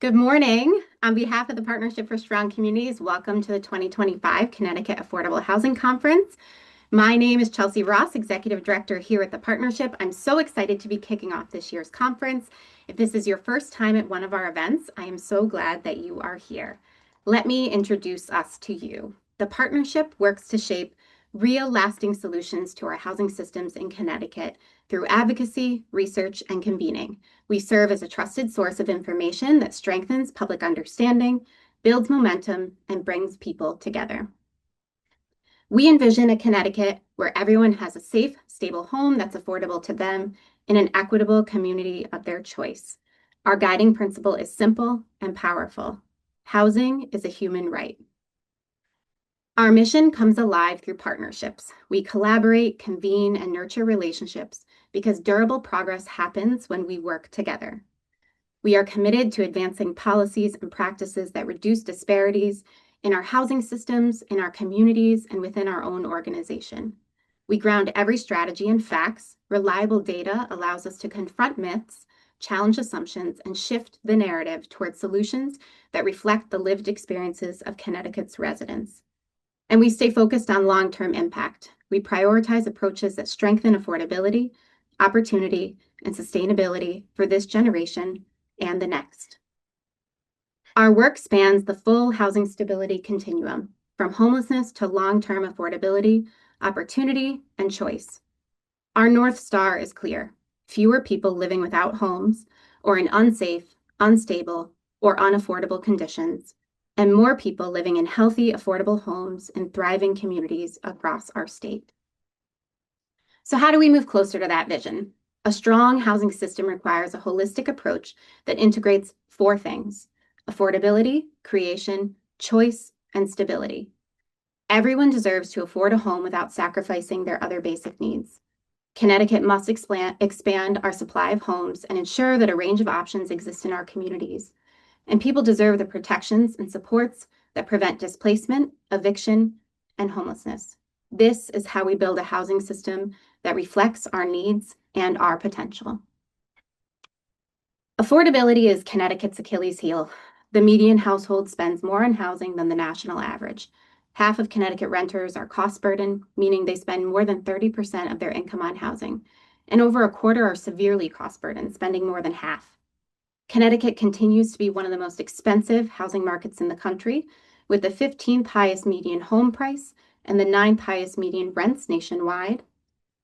Good morning. On behalf of the Partnership for Strong Communities, welcome to the 2025 Connecticut Affordable Housing Conference. My name is Chelsea Ross, Executive Director here at the Partnership. I'm so excited to be kicking off this year's conference. If this is your first time at one of our events, I am so glad that you are here. Let me introduce us to you. The Partnership works to shape real lasting solutions to our housing systems in Connecticut through advocacy, research, and convening. We serve as a trusted source of information that strengthens public understanding, builds momentum, and brings people together. We envision a Connecticut where everyone has a safe, stable home that's affordable to them in an equitable community of their choice. Our guiding principle is simple and powerful. Housing is a human right. Our mission comes alive through partnerships. We collaborate, convene, and nurture relationships because durable progress happens when we work together. We are committed to advancing policies and practices that reduce disparities in our housing systems, in our communities, and within our own organization. We ground every strategy in facts. Reliable data allows us to confront myths, challenge assumptions, and shift the narrative towards solutions that reflect the lived experiences of Connecticut's residents. And we stay focused on long-term impact. We prioritize approaches that strengthen affordability, opportunity, and sustainability for this generation and the next. Our work spans the full housing stability continuum, from homelessness to long-term affordability, opportunity, and choice. Our North Star is clear: fewer people living without homes or in unsafe, unstable, or unaffordable conditions, and more people living in healthy, affordable homes in thriving communities across our state. So how do we move closer to that vision? A strong housing system requires a holistic approach that integrates four things: affordability, creation, choice, and stability. Everyone deserves to afford a home without sacrificing their other basic needs. Connecticut must expand our supply of homes and ensure that a range of options exist in our communities. And people deserve the protections and supports that prevent displacement, eviction, and homelessness. This is how we build a housing system that reflects our needs and our potential. Affordability is Connecticut's Achilles heel. The median household spends more on housing than the national average. Half of Connecticut renters are cost burdened, meaning they spend more than 30% of their income on housing, and over a quarter are severely cost burdened, spending more than half. Connecticut continues to be one of the most expensive housing markets in the country, with the 15th highest median home price and the 9th highest median rents nationwide.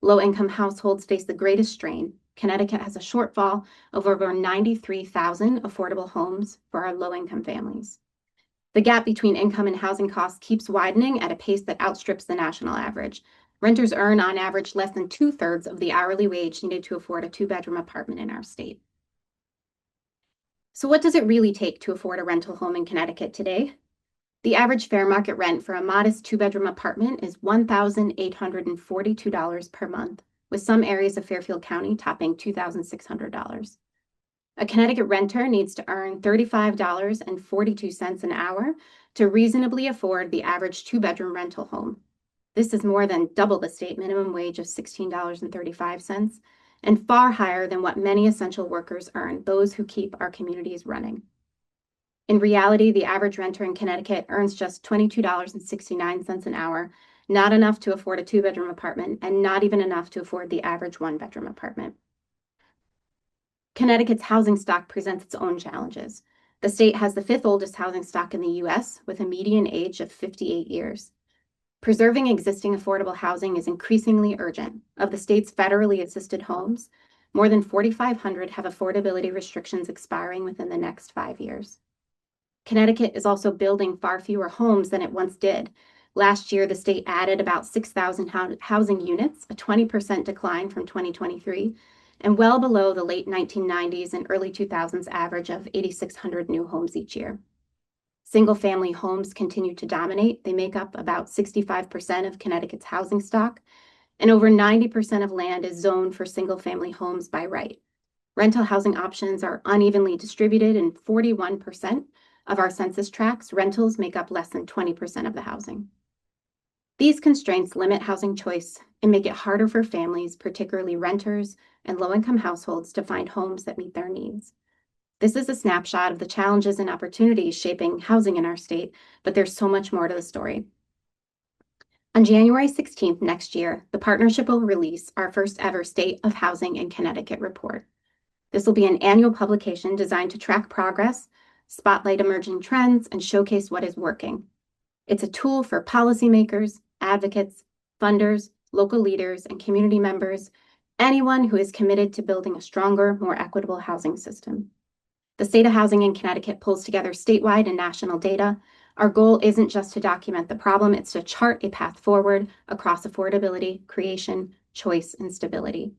Low-income households face the greatest strain. Connecticut has a shortfall of over 93,000 affordable homes for our low-income families. The gap between income and housing costs keeps widening at a pace that outstrips the national average. Renters earn, on average, less than 2/3 of the hourly wage needed to afford a two-bedroom apartment in our state. So what does it really take to afford a rental home in Connecticut today? The average fair market rent for a modest two-bedroom apartment is $1,842 per month, with some areas of Fairfield County topping $2,600. A Connecticut renter needs to earn $35.42 an hour to reasonably afford the average two-bedroom rental home. This is more than double the state minimum wage of $16.35 and far higher than what many essential workers earn, those who keep our communities running. In reality, the average renter in Connecticut earns just $22.69 an hour, not enough to afford a two-bedroom apartment, and not even enough to afford the average one-bedroom apartment. Connecticut's housing stock presents its own challenges. The state has the 5th oldest housing stock in the U.S., with a median age of 58 years. Preserving existing affordable housing is increasingly urgent. Of the state's federally assisted homes, more than 4,500 have affordability restrictions expiring within the next 5 years. Connecticut is also building far fewer homes than it once did. Last year, the state added about 6,000 housing units, a 20% decline from 2023, and well below the late 1990s and early 2000s average of 8,600 new homes each year. Single-family homes continue to dominate. They make up about 65% of Connecticut's housing stock, and over 90% of land is zoned for single-family homes by right. Rental housing options are unevenly distributed. In 41% of our census tracts, rentals make up less than 20% of the housing. These constraints limit housing choice and make it harder for families, particularly renters and low-income households, to find homes that meet their needs. This is a snapshot of the challenges and opportunities shaping housing in our state, but there's so much more to the story. On January 16th next year, the partnership will release our first ever State of Housing in Connecticut report. This will be an annual publication designed to track progress, spotlight emerging trends, and showcase what is working. It's a tool for policymakers, advocates, funders, local leaders, and community members, anyone who is committed to building a stronger, more equitable housing system. The State of Housing in Connecticut pulls together statewide and national data. Our goal isn't just to document the problem, it's to chart a path forward across affordability, creation, choice, and stability.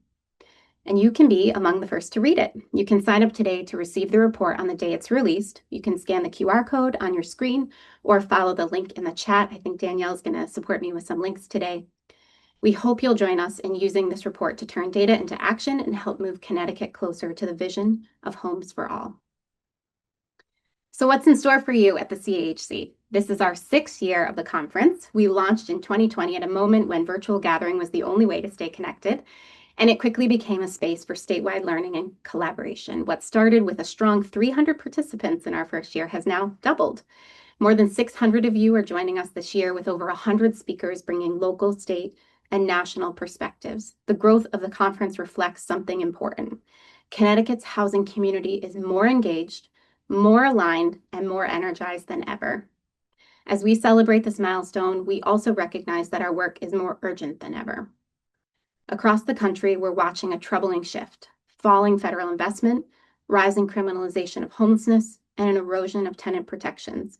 And you can be among the first to read it. You can sign up today to receive the report on the day it's released. You can scan the QR code on your screen or follow the link in the chat. I think Danielle is going to support me with some links today. We hope you'll join us in using this report to turn data into action and help move Connecticut closer to the vision of homes for all. So what's in store for you at the CAHC? This is our 6th year of the conference. We launched in 2020 at a moment when virtual gathering was the only way to stay connected, and it quickly became a space for statewide learning and collaboration. What started with a strong 300 participants in our first year has now doubled. More than 600 of you are joining us this year with over 100 speakers bringing local, state, and national perspectives. The growth of the conference reflects something important. Connecticut's housing community is more engaged, more aligned, and more energized than ever. As we celebrate this milestone, we also recognize that our work is more urgent than ever. Across the country, we're watching a troubling shift: falling federal investment, rising criminalization of homelessness, and an erosion of tenant protections.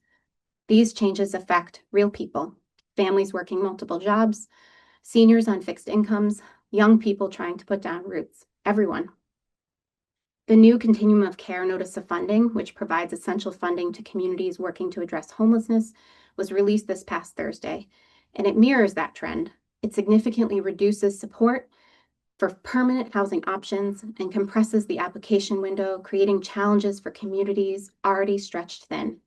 These changes affect real people, families working multiple jobs, seniors on fixed incomes, young people trying to put down roots, everyone. The new Continuum of Care Notice of Funding, which provides essential funding to communities working to address homelessness, was released this past Thursday, and it mirrors that trend. It significantly reduces support for permanent housing options and compresses the application window, creating challenges for communities already stretched thin.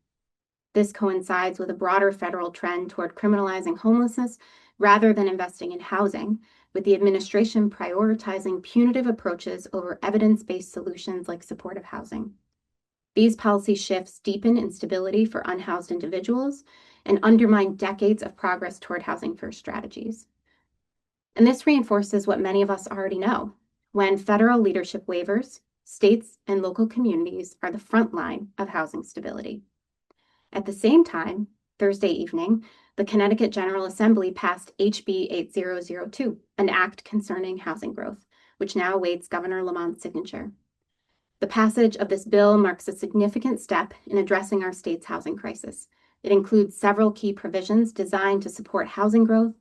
This coincides with a broader federal trend toward criminalizing homelessness rather than investing in housing, with the administration prioritizing punitive approaches over evidence-based solutions like supportive housing. These policy shifts deepen instability for unhoused individuals and undermine decades of progress toward housing-first strategies. And this reinforces what many of us already know. When federal leadership wavers, states and local communities are the front line of housing stability. At the same time, Thursday evening, the Connecticut General Assembly passed HB 8002, an act concerning housing growth, which now awaits Governor Lamont's signature. The passage of this bill marks a significant step in addressing our state's housing crisis. It includes several key provisions designed to support housing growth,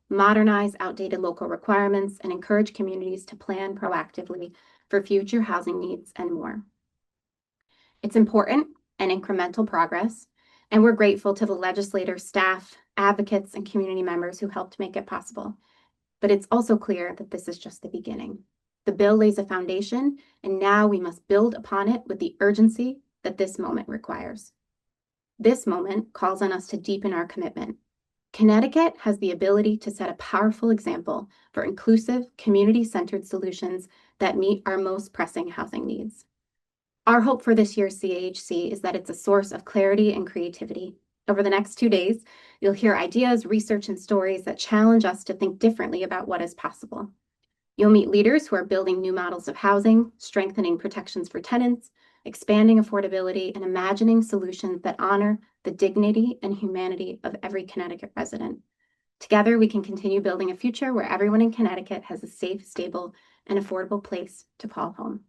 modernize outdated local requirements, and encourage communities to plan proactively for future housing needs and more. It's important and incremental progress, and we're grateful to the legislators, staff, advocates, and community members who helped make it possible. But it's also clear that this is just the beginning. The bill lays a foundation, and now we must build upon it with the urgency that this moment requires. This moment calls on us to deepen our commitment. Connecticut has the ability to set a powerful example for inclusive, community-centered solutions that meet our most pressing housing needs. Our hope for this year's CAHC is that it's a source of clarity and creativity. Over the next 2 days, you'll hear ideas, research, and stories that challenge us to think differently about what is possible. You'll meet leaders who are building new models of housing, strengthening protections for tenants, expanding affordability, and imagining solutions that honor the dignity and humanity of every Connecticut resident. Together, we can continue building a future where everyone in Connecticut has a safe, stable, and affordable place to call home.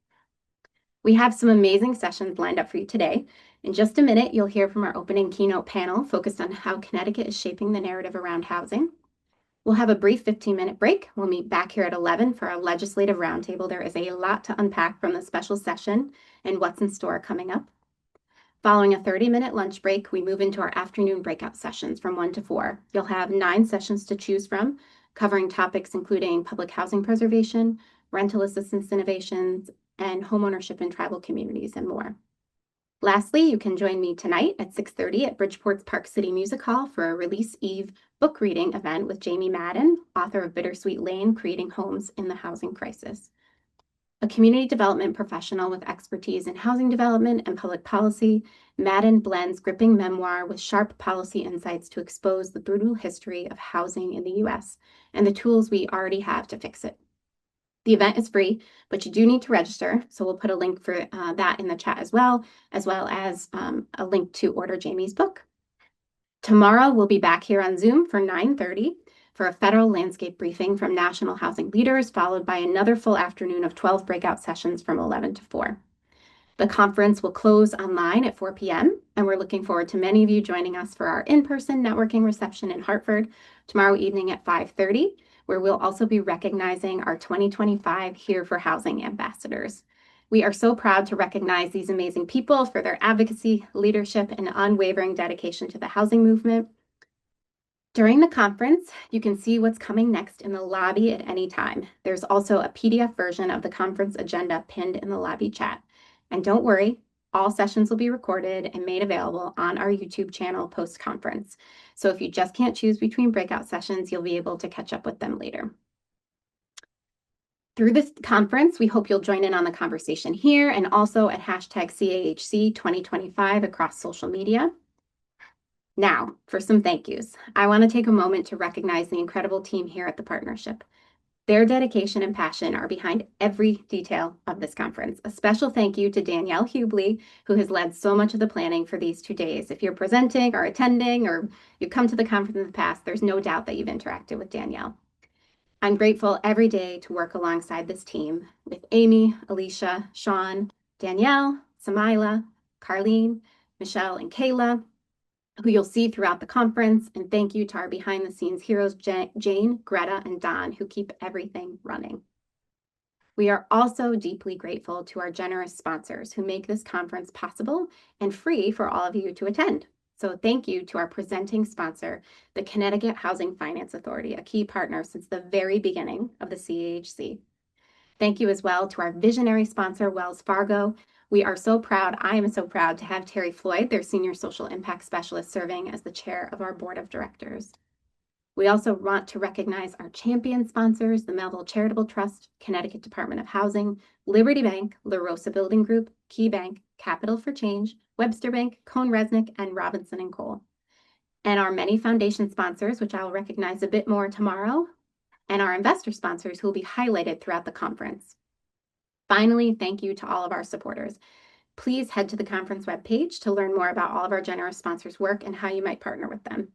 We have some amazing sessions lined up for you today. In just a minute, you'll hear from our opening keynote panel focused on how Connecticut is shaping the narrative around housing. We'll have a brief 15-minute break. We'll meet back here at 11 for our legislative roundtable. There is a lot to unpack from the special session and what's in store coming up. Following a 30-minute lunch break, we move into our afternoon breakout sessions from 1 to 4. You'll have 9 sessions to choose from, covering topics including public housing preservation, rental assistance innovations, and homeownership in tribal communities, and more. Lastly, you can join me tonight at 6:30 at Bridgeport's Park City Music Hall for a Release Eve book reading event with Jamie Madden, author of Bittersweet Lane, Creating Homes in the Housing Crisis. A community development professional with expertise in housing development and public policy, Madden blends gripping memoir with sharp policy insights to expose the brutal history of housing in the U.S. and the tools we already have to fix it. The event is free, but you do need to register, so we'll put a link for that in the chat as well as a link to order Jamie's book. Tomorrow, we'll be back here on Zoom for 9:30 for a federal landscape briefing from national housing leaders, followed by another full afternoon of 12 breakout sessions from 11 to 4. The conference will close online at 4 p.m., and we're looking forward to many of you joining us for our in-person networking reception in Hartford tomorrow evening at 5:30, where we'll also be recognizing our 2025 Here for Housing ambassadors. We are so proud to recognize these amazing people for their advocacy, leadership, and unwavering dedication to the housing movement. During the conference, you can see what's coming next in the lobby at any time. There's also a PDF version of the conference agenda pinned in the lobby chat. And don't worry, all sessions will be recorded and made available on our YouTube channel post-conference. So if you just can't choose between breakout sessions, you'll be able to catch up with them later. Through this conference, we hope you'll join in on the conversation here and also at hashtag CAHC 2025 across social media. Now, for some thank yous. I want to take a moment to recognize the incredible team here at the partnership. Their dedication and passion are behind every detail of this conference. A special thank you to Danielle Hubley, who has led so much of the planning for these 2 days. If you're presenting or attending or you've come to the conference in the past, there's no doubt that you've interacted with Danielle. I'm grateful every day to work alongside this team with Amy, Alicia, Sean, Danielle, Samila, Carlene, Michelle, and Kayla, who you'll see throughout the conference. And thank you to our behind-the-scenes heroes, Jane, Greta, and Don, who keep everything running. We are also deeply grateful to our generous sponsors who make this conference possible and free for all of you to attend. So thank you to our presenting sponsor, the Connecticut Housing Finance Authority, a key partner since the very beginning of the CAHC. Thank you as well to our visionary sponsor, Wells Fargo. We are so proud, I am so proud to have Terry Floyd, their Senior Social Impact Specialist, serving as the chair of our board of directors. We also want to recognize our champion sponsors, the Melville Charitable Trust, Connecticut Department of Housing, Liberty Bank, La Rosa Building Group, Key Bank, Capital for Change, Webster Bank, Cohn Resnick, and Robinson & Cole. And our many foundation sponsors, which I will recognize a bit more tomorrow, and our investor sponsors who will be highlighted throughout the conference. Finally, thank you to all of our supporters. Please head to the conference webpage to learn more about all of our generous sponsors' work and how you might partner with them.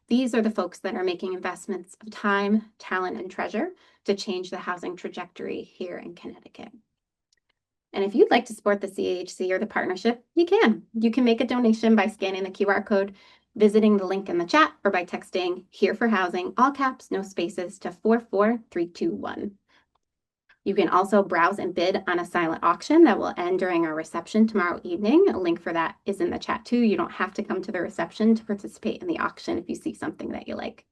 These are the folks that are making investments of time, talent, and treasure to change the housing trajectory here in Connecticut. And if you'd like to support the CAHC or the partnership, you can. You can make a donation by scanning the QR code, visiting the link in the chat, or by texting Here for Housing, all caps, no spaces, to 44321. You can also browse and bid on a silent auction that will end during our reception tomorrow evening. A link for that is in the chat too. You don't have to come to the reception to participate in the auction if you see something that you like.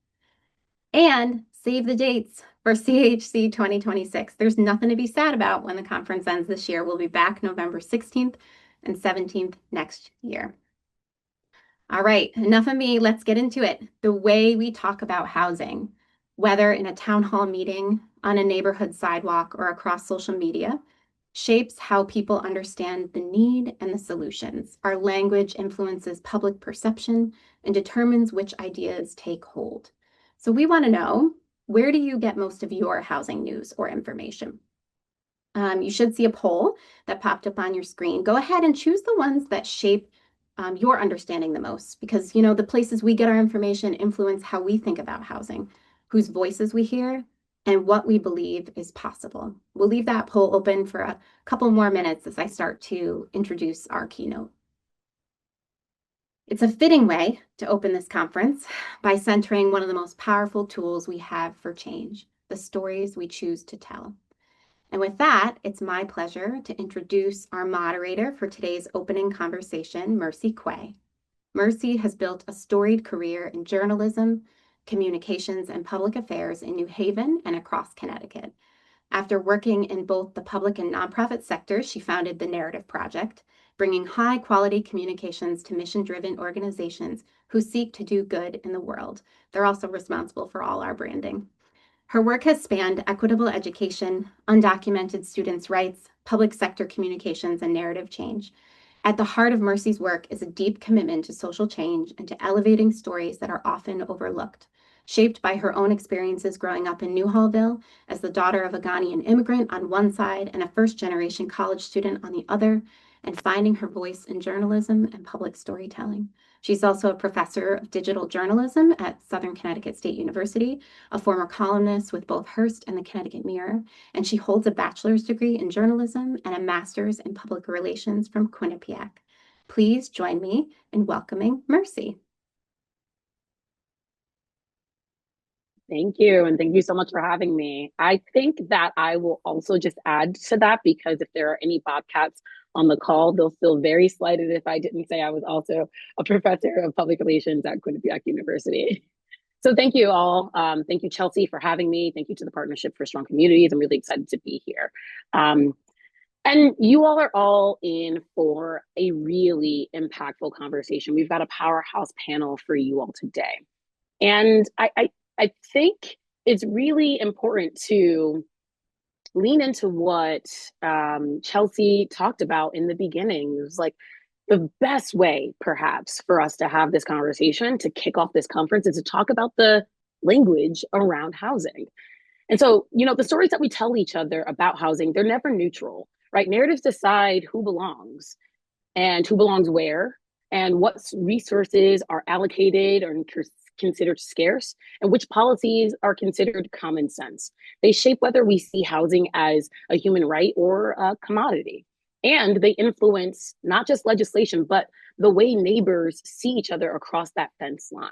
And save the dates for CAHC 2026. There's nothing to be sad about when the conference ends this year. We'll be back November 16th and 17th next year. All right, enough of me. Let's get into it. The way we talk about housing, whether in a town hall meeting, on a neighborhood sidewalk, or across social media, shapes how people understand the need and the solutions. Our language influences public perception and determines which ideas take hold. So we want to know, where do you get most of your housing news or information? You should see a poll that popped up on your screen. Go ahead and choose the ones that shape your understanding the most, because the places we get our information influence how we think about housing, whose voices we hear, and what we believe is possible. We'll leave that poll open for a couple more minutes as I start to introduce our keynote. It's a fitting way to open this conference by centering one of the most powerful tools we have for change, the stories we choose to tell. And with that, it's my pleasure to introduce our moderator for today's opening conversation, Mercy Quay. Mercy has built a storied career in journalism, communications, and public affairs in New Haven and across Connecticut. After working in both the public and nonprofit sectors, she founded the Narrative Project, bringing high-quality communications to mission-driven organizations who seek to do good in the world. They're also responsible for all our branding. Her work has spanned equitable education, undocumented students' rights, public sector communications, and narrative change. At the heart of Mercy's work is a deep commitment to social change and to elevating stories that are often overlooked. Shaped by her own experiences growing up in Newhallville as the daughter of a Ghanaian immigrant on one side and a first-generation college student on the other, and finding her voice in journalism and public storytelling. She's also a professor of digital journalism at Southern Connecticut State University, a former columnist with both Hearst and the Connecticut Mirror, and she holds a bachelor's degree in journalism and a master's in public relations from Quinnipiac. Please join me in welcoming Mercy. Thank you. And thank you so much for having me. I think that I will also just add to that because if there are any Bobcats on the call, they'll feel very slighted if I didn't say I was also a professor of public relations at Quinnipiac University. So thank you all. Thank you, Chelsea, for having me. Thank you to the Partnership for Strong Communities. I'm really excited to be here. And you all are all in for a really impactful conversation. We've got a powerhouse panel for you all today. And I think it's really important to lean into what Chelsea talked about in the beginning. It was like the best way, perhaps, for us to have this conversation to kick off this conference is to talk about the language around housing. And so, the stories that we tell each other about housing, they're never neutral, right? Narratives decide who belongs and who belongs where and what resources are allocated or considered scarce and which policies are considered common sense. They shape whether we see housing as a human right or a commodity. And they influence not just legislation, but the way neighbors see each other across that fence line.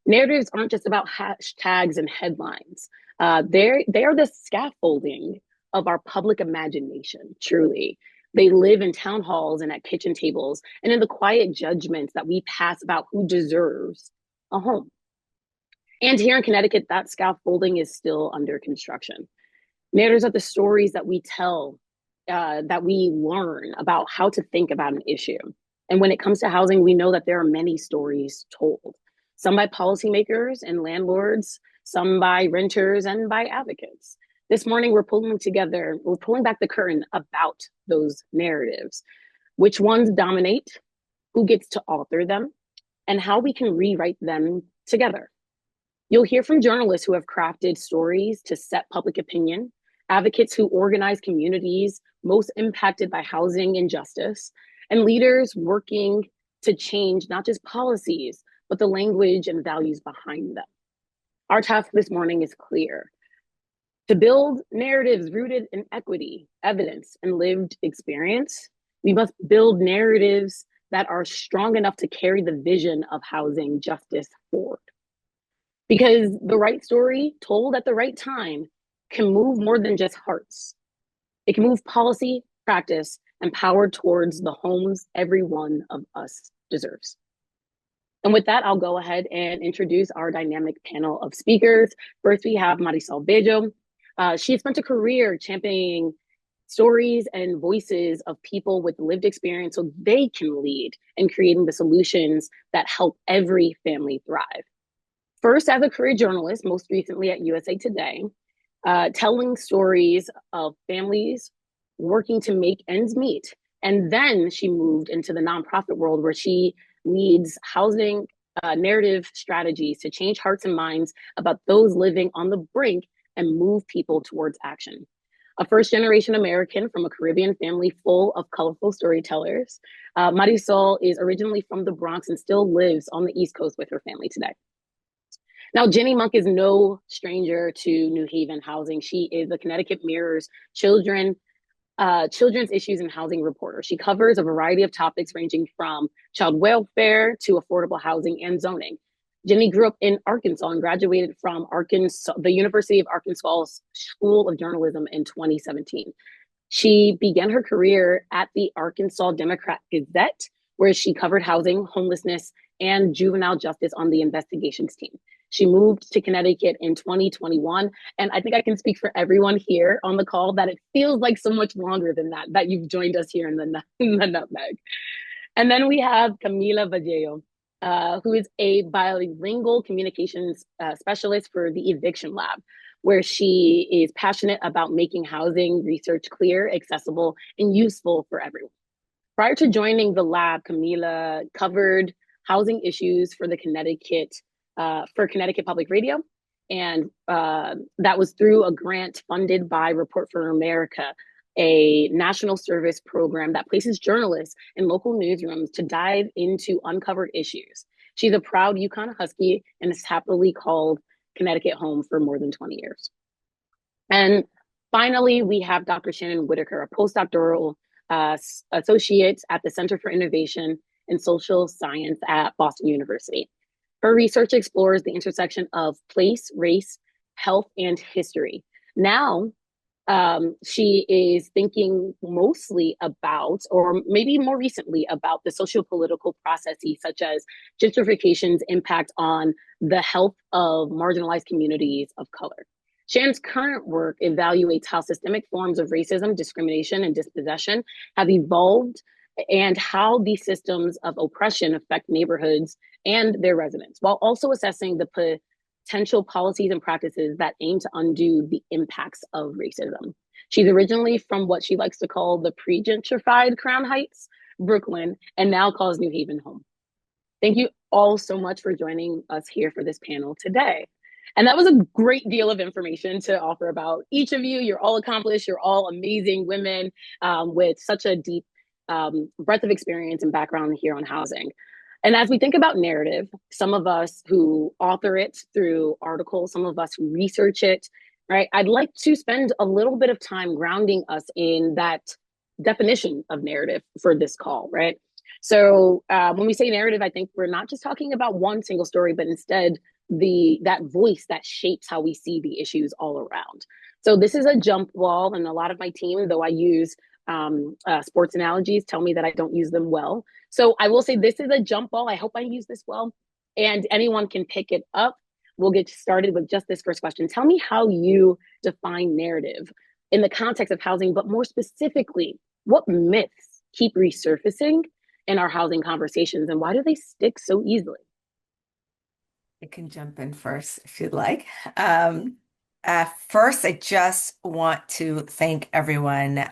Narratives aren't just about hashtags and headlines. They are the scaffolding of our public imagination, truly. They live in town halls and at kitchen tables and in the quiet judgments that we pass about who deserves a home. And here in Connecticut, that scaffolding is still under construction. Narratives are the stories that we tell, that we learn about how to think about an issue. And when it comes to housing, we know that there are many stories told, some by policymakers and landlords, some by renters and by advocates. This morning, we're pulling back the curtain about those narratives, which ones dominate, who gets to author them, and how we can rewrite them together. You'll hear from journalists who have crafted stories to set public opinion, advocates who organize communities most impacted by housing injustice, and leaders working to change not just policies, but the language and values behind them. Our task this morning is clear: to build narratives rooted in equity, evidence, and lived experience. We must build narratives that are strong enough to carry the vision of housing justice forward. Because the right story told at the right time can move more than just hearts. It can move policy, practice, and power towards the homes every one of us deserves. And with that, I'll go ahead and introduce our dynamic panel of speakers. First, we have Marisol Bello. She has spent a career championing stories and voices of people with lived experience so they can lead in creating the solutions that help every family thrive. First, as a career journalist, most recently at USA Today, telling stories of families working to make ends meet. And then she moved into the nonprofit world where she leads housing narrative strategies to change hearts and minds about those living on the brink and move people towards action. A first-generation American from a Caribbean family full of colorful storytellers, Marisol is originally from the Bronx and still lives on the East Coast with her family today. Now, Jenny Monk is no stranger to New Haven housing. She is the Connecticut Mirror's children's issues and housing reporter. She covers a variety of topics ranging from child welfare to affordable housing and zoning. Jenny grew up in Arkansas and graduated from the University of Arkansas School of Journalism in 2017. She began her career at the Arkansas Democrat-Gazette, where she covered housing, homelessness, and juvenile justice on the investigations team. She moved to Connecticut in 2021, and I think I can speak for everyone here on the call that it feels like so much longer than that you've joined us here in the Nutmeg. And then we have Camila Vallejo, who is a bilingual communications specialist for the Eviction Lab. where she is passionate about making housing research clear, accessible, and useful for everyone. Prior to joining the lab, Camila covered housing issues for the Connecticut Public Radio, and that was through a grant funded by Report for America, a national service program that places journalists in local newsrooms to dive into uncovered issues. She's a proud Yukon Husky and has happily called Connecticut home for more than 20 years. And finally, we have Dr. Shannon Whitaker, a postdoctoral associate at the Center for Innovation in Social Science at Boston University. Her research explores the intersection of place, race, health, and history. Now, she is thinking mostly about, or maybe more recently, about the socio-political processes such as gentrification's impact on the health of marginalized communities of color. Shannon's current work evaluates how systemic forms of racism, discrimination, and dispossession have evolved and how these systems of oppression affect neighborhoods and their residents, while also assessing the potential policies and practices that aim to undo the impacts of racism. She's originally from what she likes to call the pre-gentrified Crown Heights, Brooklyn, and now calls New Haven home. Thank you all so much for joining us here for this panel today. And that was a great deal of information to offer about each of you. You're all accomplished. You're all amazing women with such a deep breadth of experience and background here on housing. And as we think about narrative, some of us who author it through articles, some of us who research it, right? I'd like to spend a little bit of time grounding us in that definition of narrative for this call, right? So when we say narrative, I think we're not just talking about one single story, but instead that voice that shapes how we see the issues all around. So this is a jump wall, and a lot of my team, though I use sports analogies, tell me that I don't use them well. So I will say this is a jump ball. I hope I use this well, and anyone can pick it up. We'll get started with just this first question. Tell me how you define narrative in the context of housing, but more specifically, what myths keep resurfacing in our housing conversations, and why do they stick so easily? I can jump in first if you'd like. First, I just want to thank everyone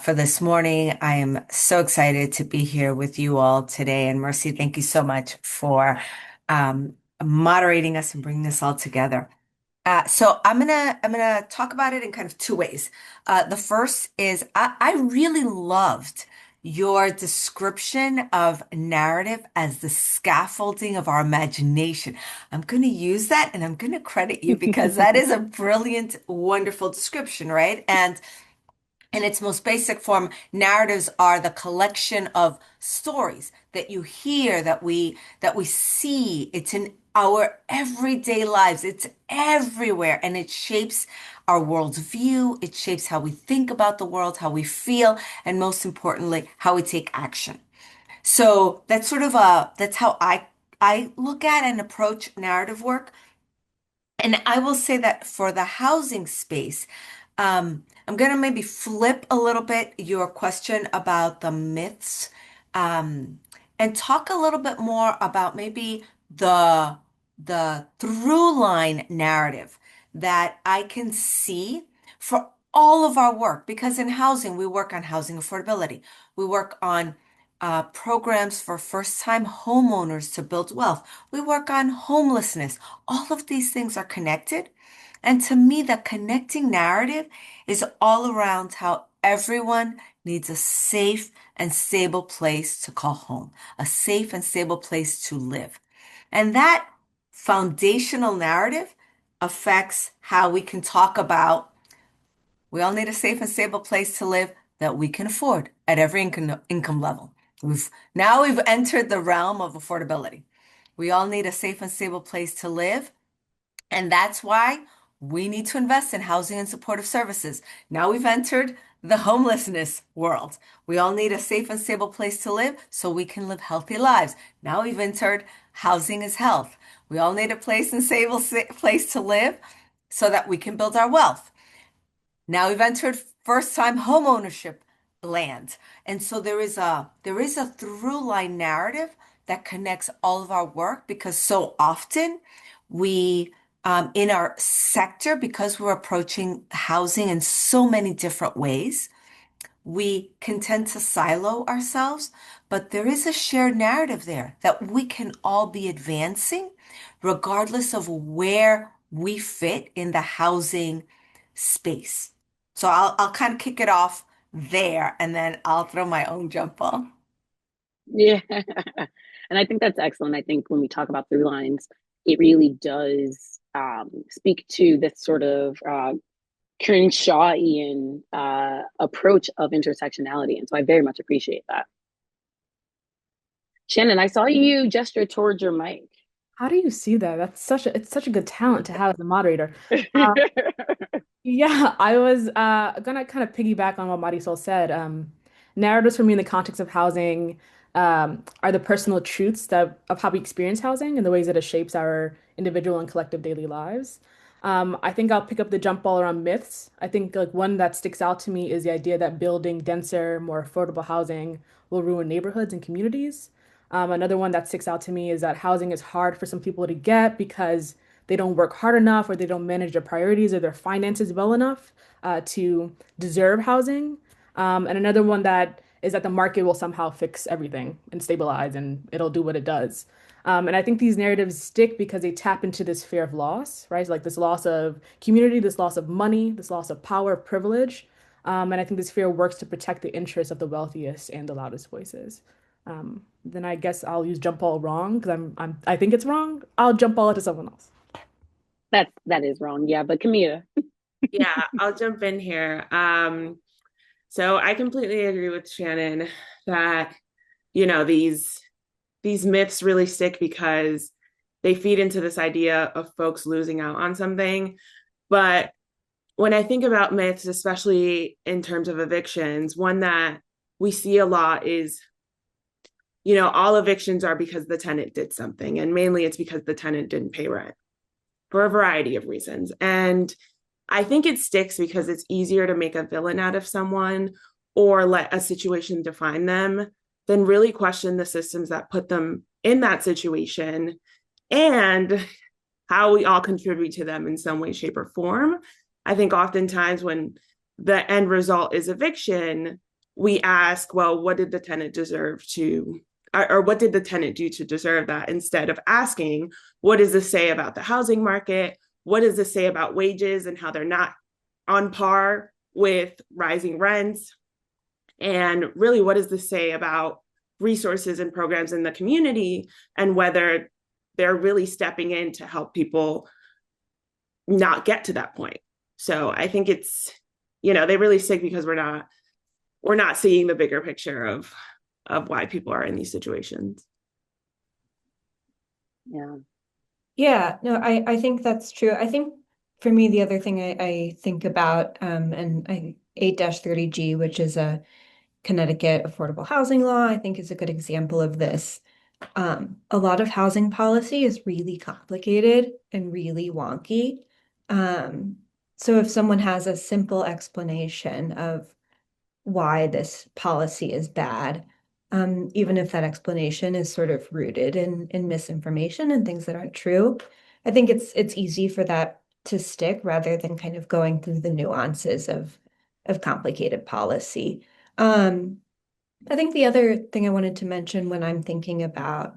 for this morning. I am so excited to be here with you all today. And Mercy, thank you so much for moderating us and bringing this all together. So I'm gonna talk about it in kind of two ways. The first is I really loved your description of narrative as the scaffolding of our imagination. I'm going to use that and I'm going to credit you because that is a brilliant, wonderful description, right? And in its most basic form, narratives are the collection of stories that you hear, that we see. It's in our everyday lives. It's everywhere, and it shapes our world's view. It shapes how we think about the world, how we feel, and most importantly, how we take action. So that's sort of that's how I look at and approach narrative work. And I will say that for the housing space, I'm going to maybe flip a little bit your question about the myths, and talk a little bit more about maybe the through line narrative that I can see for all of our work. Because in housing, we work on housing affordability. We work on programs for first-time homeowners to build wealth. We work on homelessness. All of these things are connected. And to me, the connecting narrative is all around how everyone needs a safe and stable place to call home, a safe and stable place to live. And that foundational narrative affects how we can talk about we all need a safe and stable place to live that we can afford at every income level. We've entered the realm of affordability. We all need a safe and stable place to live, and that's why we need to invest in housing and supportive services. Now we've entered the homelessness world. We all need a safe and stable place to live so we can live healthy lives. Now we've entered housing is health. We all need a place and stable place to live so that we can build our wealth. Now we've entered first-time home ownership land. And so there is a through line narrative that connects all of our work because so often we in our sector, because we're approaching housing in so many different ways, we can tend to silo ourselves, but there is a shared narrative there that we can all be advancing regardless of where we fit in the housing space. So I'll kind of kick it off there and then I'll throw my own jump ball. Yeah. And I think that's excellent. I think when we talk about through lines, it really does speak to this sort of Crenshawian approach of intersectionality. And so I very much appreciate that. Shannon, I saw you gesture towards your mic. How do you see that? It's such a good talent to have as a moderator. Uh, yeah, I was gonna kind of piggyback on what Marisol said. Narratives for me in the context of housing are the personal truths that of how we experience housing and the ways that it shapes our individual and collective daily lives. I think I'll pick up the jump ball around myths. I think like one that sticks out to me is the idea that building denser, more affordable housing will ruin neighborhoods and communities. Another one that sticks out to me is that housing is hard for some people to get because they don't work hard enough or they don't manage their priorities or their finances well enough to deserve housing. And another one that is that the market will somehow fix everything and stabilize and it'll do what it does. And I think these narratives stick because they tap into this fear of loss, right? Like this loss of community, this loss of money, this loss of power, privilege. And I think this fear works to protect the interests of the wealthiest and the loudest voices. Then I guess I'll use jump ball wrong because I think it's wrong. I'll jump ball it to someone else. That is wrong. Yeah, but Camila. Yeah, I'll jump in here. So I completely agree with Shannon that, these myths really stick because they feed into this idea of folks losing out on something. But when I think about myths, especially in terms of evictions, one that we see a lot is, all evictions are because the tenant did something, and mainly it's because the tenant didn't pay rent for a variety of reasons. And I think it sticks because it's easier to make a villain out of someone or let a situation define them than really question the systems that put them in that situation and how we all contribute to them in some way, shape, or form. I think oftentimes when the end result is eviction, we ask, well, what did the tenant deserve to, or what did the tenant do to deserve that? Instead of asking, what does this say about the housing market? What does this say about wages and how they're not on par with rising rents? And really, what does this say about resources and programs in the community and whether they're really stepping in to help people not get to that point? So I think it's, they really stick because we're not seeing the bigger picture of why people are in these situations. Yeah. Yeah, no, I think that's true. I think for me, the other thing I think about, and 8-30G, which is a Connecticut affordable housing law, I think is a good example of this. A lot of housing policy is really complicated and really wonky. So if someone has a simple explanation of why this policy is bad, even if that explanation is sort of rooted in misinformation and things that aren't true, I think it's easy for that to stick rather than kind of going through the nuances of complicated policy. I think the other thing I wanted to mention when I'm thinking about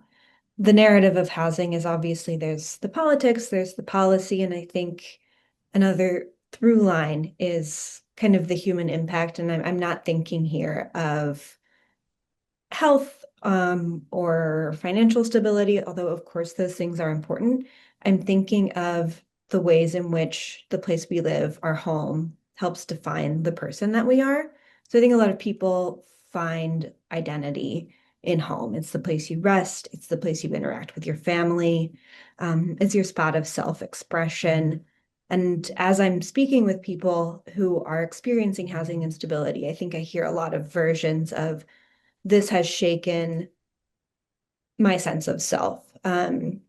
the narrative of housing is obviously there's the politics, there's the policy, and I think another through line is kind of the human impact. And I'm not thinking here of health or financial stability, although of course those things are important. I'm thinking of the ways in which the place we live, our home, helps define the person that we are. So I think a lot of people find identity in home. It's the place you rest, it's the place you interact with your family, it's your spot of self-expression. And as I'm speaking with people who are experiencing housing instability, I think I hear a lot of versions of this has shaken my sense of self,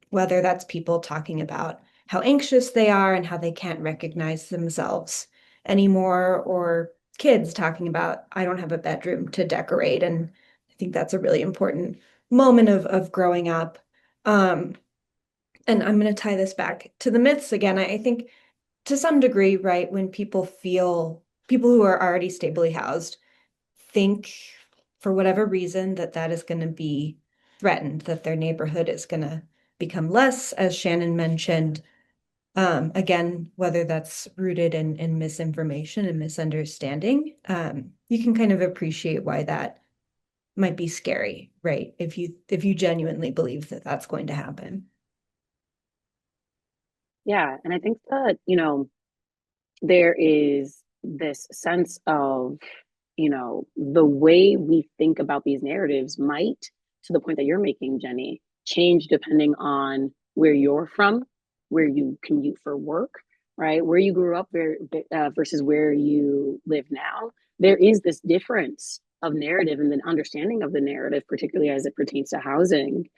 whether that's people talking about how anxious they are and how they can't recognize themselves anymore, or kids talking about, I don't have a bedroom to decorate. And I think that's a really important moment of growing up. and I'm going to tie this back to the myths again. I think to some degree, right, when people who are already stably housed think for whatever reason that is going to be threatened, that their neighborhood is going to become less, as Shannon mentioned. Again, whether that's rooted in misinformation and misunderstanding, you can kind of appreciate why that might be scary, right? If you genuinely believe that that's going to happen. Yeah, and I think that, there is this sense of, the way we think about these narratives might, to the point that you're making, Jenny, change depending on where you're from, where you commute for work, right? Where you grew up versus where you live now. There is this difference of narrative and then understanding of the narrative, particularly as it pertains to housing,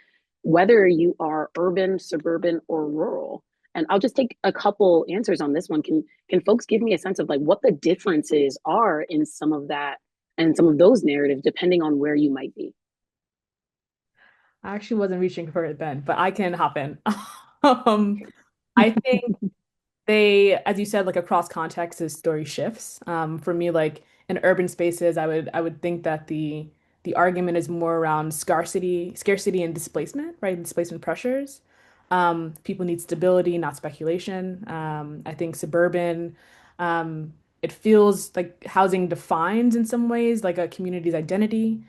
whether you are urban, suburban, or rural. And I'll just take a couple answers on this one. Can folks give me a sense of like what the differences are in some of that and some of those narratives depending on where you might be? I actually wasn't reaching for it then, but I can hop in. Um, I think they, as you said, like across contexts, the story shifts. For me, like in urban spaces, I would think that the argument is more around scarcity and displacement, right? Displacement pressures. People need stability, not speculation. I think suburban, it feels like housing defines in some ways like a community's identity.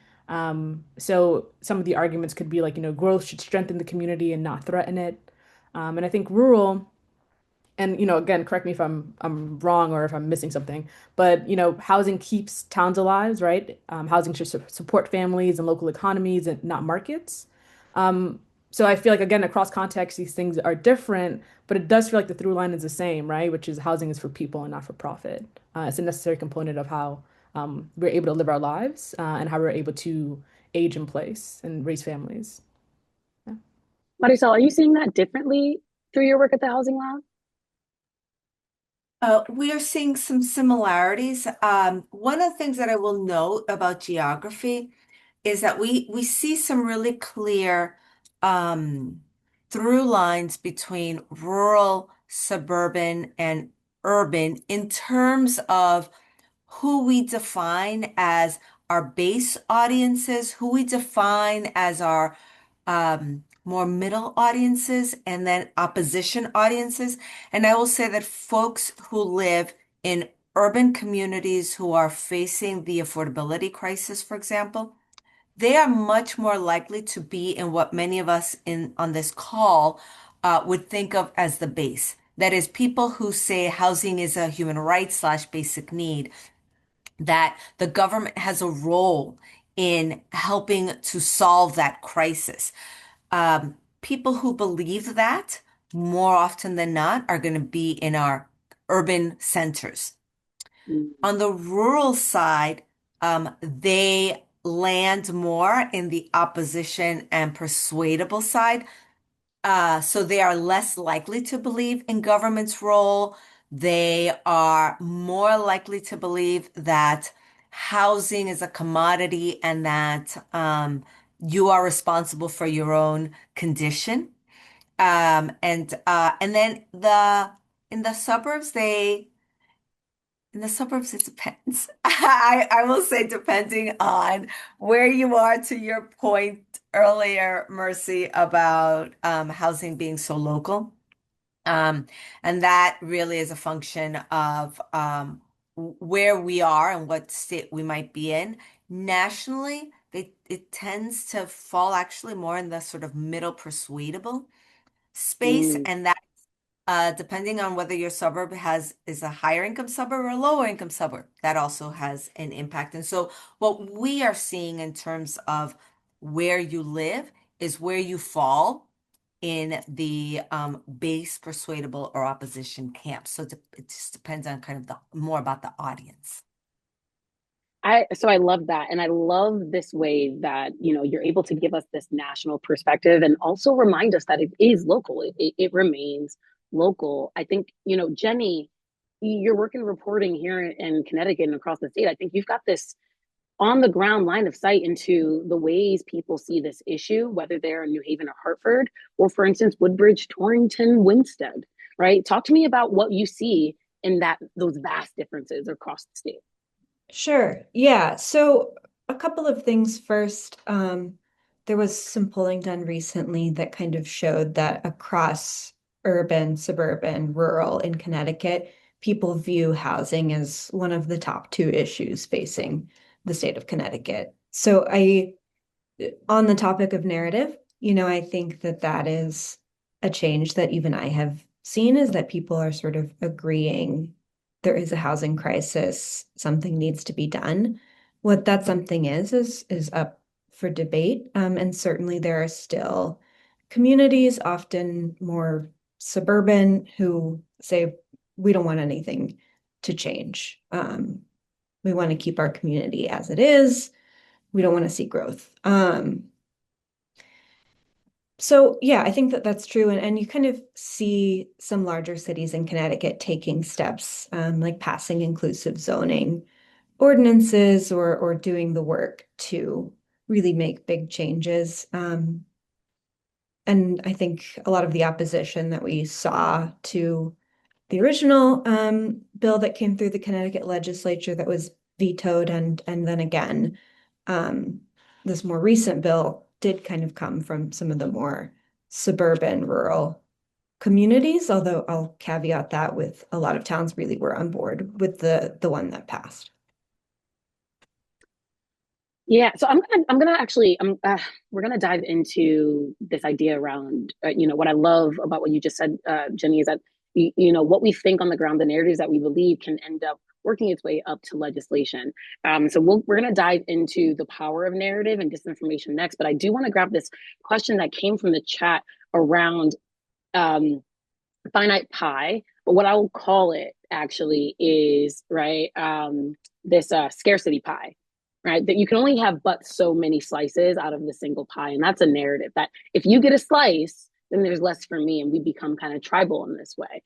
So some of the arguments could be like, growth should strengthen the community and not threaten it. And I think rural. And again, correct me if I'm wrong or if I'm missing something, but housing keeps towns alive, right? Housing should support families and local economies and not markets. Um, so I feel like again, across context, these things are different, but it does feel like the through line is the same, right? Which is housing is for people and not for profit. It's a necessary component of how we're able to live our lives and how we're able to age in place and raise families. Yeah. Marisol, are you seeing that differently through your work at the Housing Lab? We are seeing some similarities. One of the things that I will note about geography is that we see some really clear um, through lines between rural, suburban, and urban in terms of who we define as our base audiences, who we define as our more middle audiences, and then opposition audiences. And I will say that folks who live in urban communities who are facing the affordability crisis, for example, they are much more likely to be in what many of us in on this call would think of as the base. That is, people who say housing is a human right slash basic need, that the government has a role in helping to solve that crisis. People who believe that more often than not are going to be in our urban centers. Mm. On the rural side, they land more in the opposition and persuadable side. So they are less likely to believe in government's role. They are more likely to believe that housing is a commodity and that you are responsible for your own condition. And then in the suburbs, it depends. I will say depending on where you are, to your point earlier, Mercy, about housing being so local. Um, and that really is a function of where we are and what state we might be in. Nationally, it tends to fall actually more in the sort of middle persuadable space, Mm. and that depending on whether your suburb is a higher income suburb or a lower income suburb, that also has an impact. And so what we are seeing in terms of where you live is where you fall in the base, persuadable, or opposition camp. So it just depends on kind of the more about the audience. I love that. And I love this way that, you're able to give us this national perspective and also remind us that it is local. It remains local. I think, Jenny, your work in reporting here in Connecticut and across the state, I think you've got this on the ground line of sight into the ways people see this issue, whether they're in New Haven or Hartford, or for instance, Woodbridge, Torrington, Winstead, right? Talk to me about what you see in those vast differences across the state. Sure. Yeah. So a couple of things first. There was some polling done recently that kind of showed that across urban, suburban, rural in Connecticut, people view housing as one of the top two issues facing the state of Connecticut. So on the topic of narrative, I think that that is a change that even I have seen, is that people are sort of agreeing there is a housing crisis, something needs to be done. What that something is up for debate. And certainly there are still communities, often more suburban, who say, we don't want anything to change. We want to keep our community as it is. We don't want to see growth. So yeah, I think that that's true. And you kind of see some larger cities in Connecticut taking steps, like passing inclusive zoning ordinances or doing the work to really make big changes. And I think a lot of the opposition that we saw to the original bill that came through the Connecticut legislature that was vetoed, and then again, this more recent bill did kind of come from some of the more suburban, rural communities, although I'll caveat that with a lot of towns really were on board with the one that passed. Yeah, so we're gonna dive into this idea around, what I love about what you just said, Jenny, is that what we think on the ground, the narratives that we believe can end up working its way up to legislation. So we're gonna dive into the power of narrative and disinformation next, but I do want to grab this question that came from the chat around finite pie, but what I will call it actually is this scarcity pie. Right, that you can only have but so many slices out of the single pie. And that's a narrative that if you get a slice, then there's less for me. And we become kind of tribal in this way.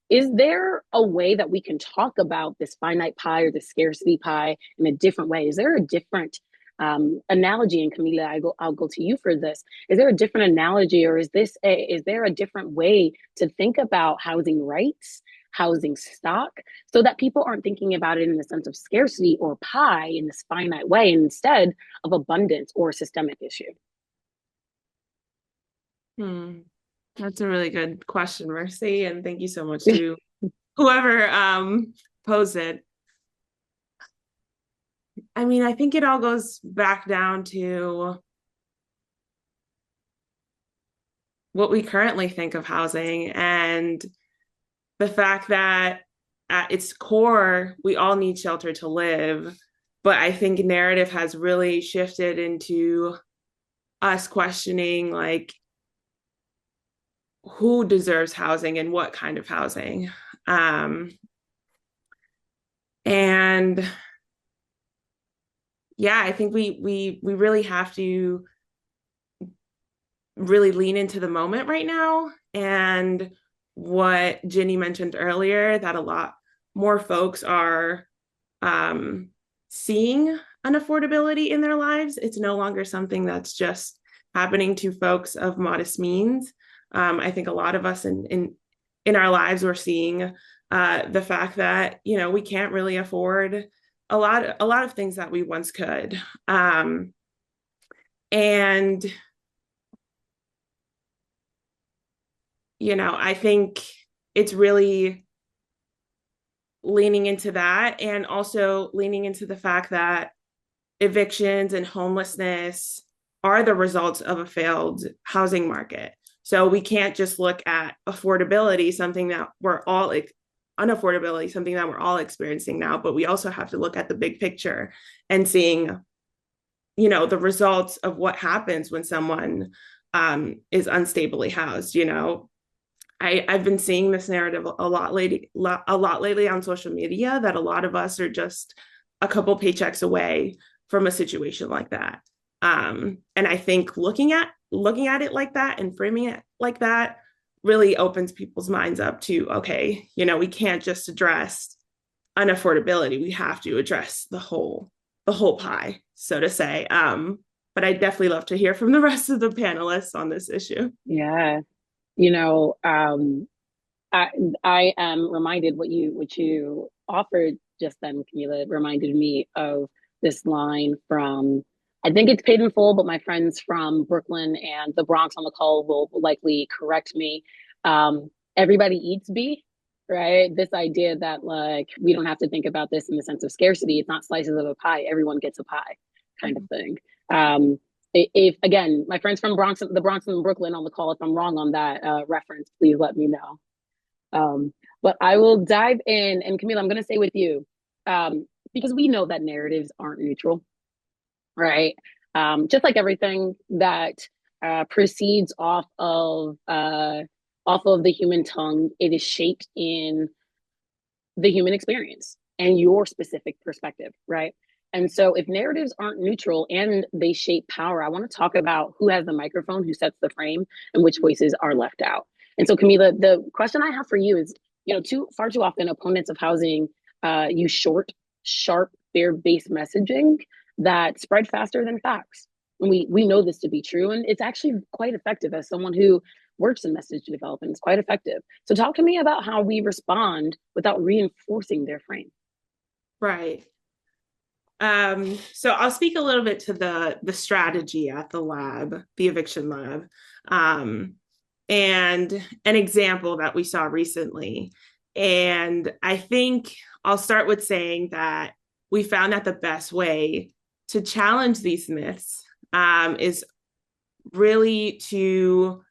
Is there a way that we can talk about this finite pie or the scarcity pie in a different way? Is there a different analogy? And Camila, I'll go to you for this. Is there a different analogy, or is there a different way to think about housing rights, housing stock, so that people aren't thinking about it in the sense of scarcity or pie in this finite way, instead of abundance or a systemic issue? That's a really good question, Mercy, and thank you so much to whoever posed it. I mean, I think it all goes back down to what we currently think of housing, and the fact that at its core, we all need shelter to live. But I think narrative has really shifted into us questioning, like, who deserves housing and what kind of housing. And yeah, I think we really have to really lean into the moment right now. And what Ginny mentioned earlier, that a lot more folks are seeing unaffordability in their lives. It's no longer something that's just happening to folks of modest means. I think a lot of us in our lives, we're seeing the fact that we can't really afford a lot of things that we once could, and I think it's really leaning into that, and also leaning into the fact that evictions and homelessness are the results of a failed housing market. So we can't just look at affordability, something that we're all unaffordability, something that we're all experiencing now, but we also have to look at the big picture and seeing, the results of what happens when someone is unstably housed. I've been seeing this narrative a lot lately on social media, that a lot of us are just a couple paychecks away from a situation like that. And I think looking at it like that and framing it like that really opens people's minds up to, okay, we can't just address unaffordability. We have to address the whole the whole pie, so to say. But I'd definitely love to hear from the rest of the panelists on this issue. Yeah. You know, I I am reminded what you offered just then, Camila, reminded me of this line from, I think it's Paid in Full, but my friends from Brooklyn and the Bronx on the call will likely correct me. Everybody eats beef, right? This idea that like we don't have to think about this in the sense of scarcity. It's not slices of a pie. Everyone gets a pie, kind of thing. If again, my friends from the Bronx and Brooklyn on the call, if I'm wrong on that reference, please let me know. But I will dive in, and Camila, I'm going to stay with you because we know that narratives aren't neutral, right? Just like everything that proceeds off of the human tongue, it is shaped in the human experience and your specific perspective, right? And so, if narratives aren't neutral and they shape power, I want to talk about who has the microphone, who sets the frame, and which voices are left out. And so, Camila, the question I have for you is, far too often opponents of housing use short, sharp, fear-based messaging that spread faster than facts. And we know this to be true, and it's actually quite effective. As someone who works in message development, it's quite effective. So, talk to me about how we respond without reinforcing their frame. Right. So I'll speak a little bit to the strategy at the lab, the eviction lab, and an example that we saw recently. And I think I'll start with saying that we found that the best way to challenge these myths is really to,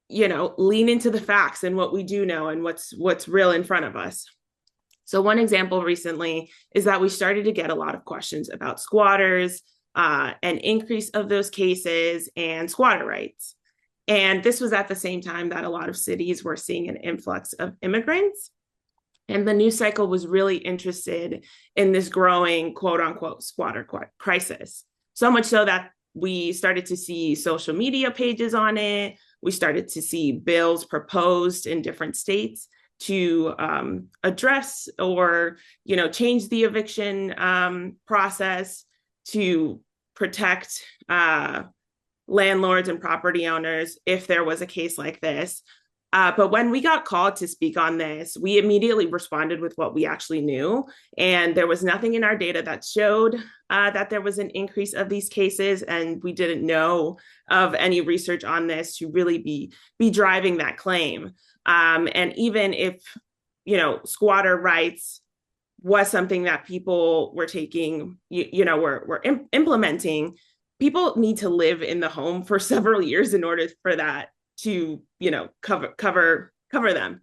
lean into the facts and what we do know and what's real in front of us. So one example recently is that we started to get a lot of questions about squatters, an increase of those cases, and squatter rights. And this was at the same time that a lot of cities were seeing an influx of immigrants. And the news cycle was really interested in this growing quote unquote squatter crisis. So much so that we started to see social media pages on it. We started to see bills proposed in different states to address or change the eviction process to protect landlords and property owners if there was a case like this. But when we got called to speak on this, we immediately responded with what we actually knew. And there was nothing in our data that showed that there was an increase of these cases. And we didn't know of any research on this to really be driving that claim. And even if, squatter rights was something that people were taking, were implementing, people need to live in the home for several years in order for that to, cover them.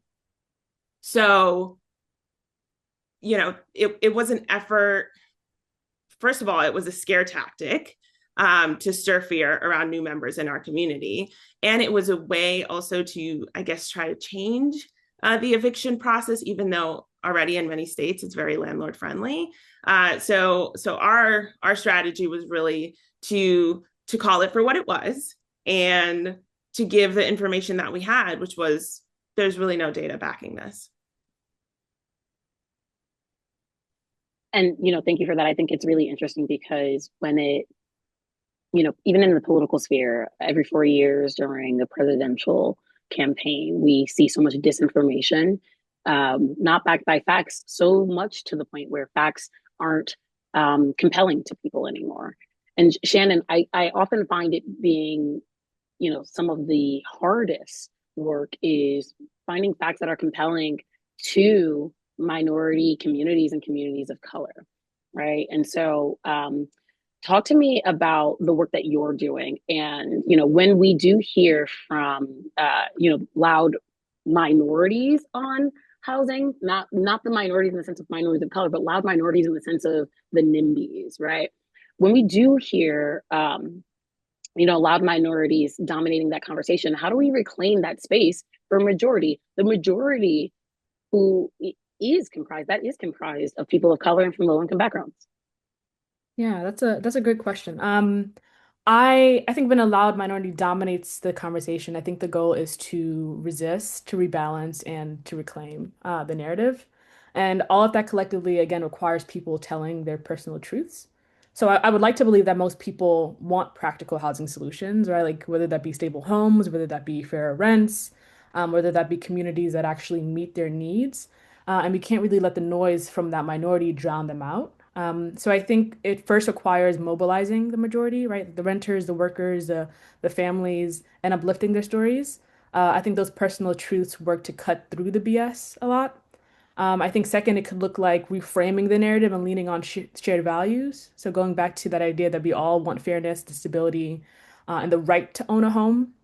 So, it was an effort. First of all, it was a scare tactic to stir fear around new members in our community. And it was a way also to, I guess, try to change the eviction process, even though already in many states it's very landlord friendly. So our strategy was really to call it for what it was and to give the information that we had, which was there's really no data backing this. And, thank you for that. I think it's really interesting because when even in the political sphere, every 4 years during the presidential campaign, we see so much disinformation, not backed by facts, so much to the point where facts aren't compelling to people anymore. And Shannon, I often find it being, some of the hardest work is finding facts that are compelling to minority communities and communities of color, right? And so talk to me about the work that you're doing. And, when we do hear from, loud minorities on housing, not the minorities in the sense of minorities of color, but loud minorities in the sense of the NIMBYs, right? When we do hear, loud minorities dominating that conversation, how do we reclaim that space for majority? The majority that is comprised of people of color and from low-income backgrounds. Yeah, that's a great question. I think when a loud minority dominates the conversation, I think the goal is to resist, to rebalance, and to reclaim the narrative. And all of that collectively, again, requires people telling their personal truths. So I would like to believe that most people want practical housing solutions, right? Like whether that be stable homes, whether that be fair rents, whether that be communities that actually meet their needs. And we can't really let the noise from that minority drown them out. So I think it first requires mobilizing the majority, right? The renters, the workers, the families, and uplifting their stories. I think those personal truths work to cut through the BS a lot. I think second, it could look like reframing the narrative and leaning on sh shared values. So going back to that idea that we all want fairness, the stability, and the right to own a home.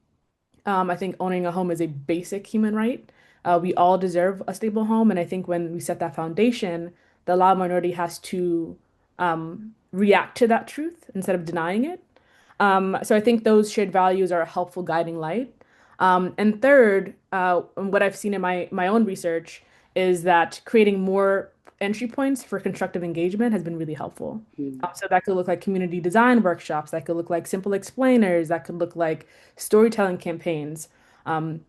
I think owning a home is a basic human right. We all deserve a stable home, and I think when we set that foundation, the loud minority has to react to that truth instead of denying it. So I think those shared values are a helpful guiding light. And third, what I've seen in my own research is that creating more entry points for constructive engagement has been really helpful. Mm. So that could look like community design workshops, that could look like simple explainers, that could look like storytelling campaigns, um,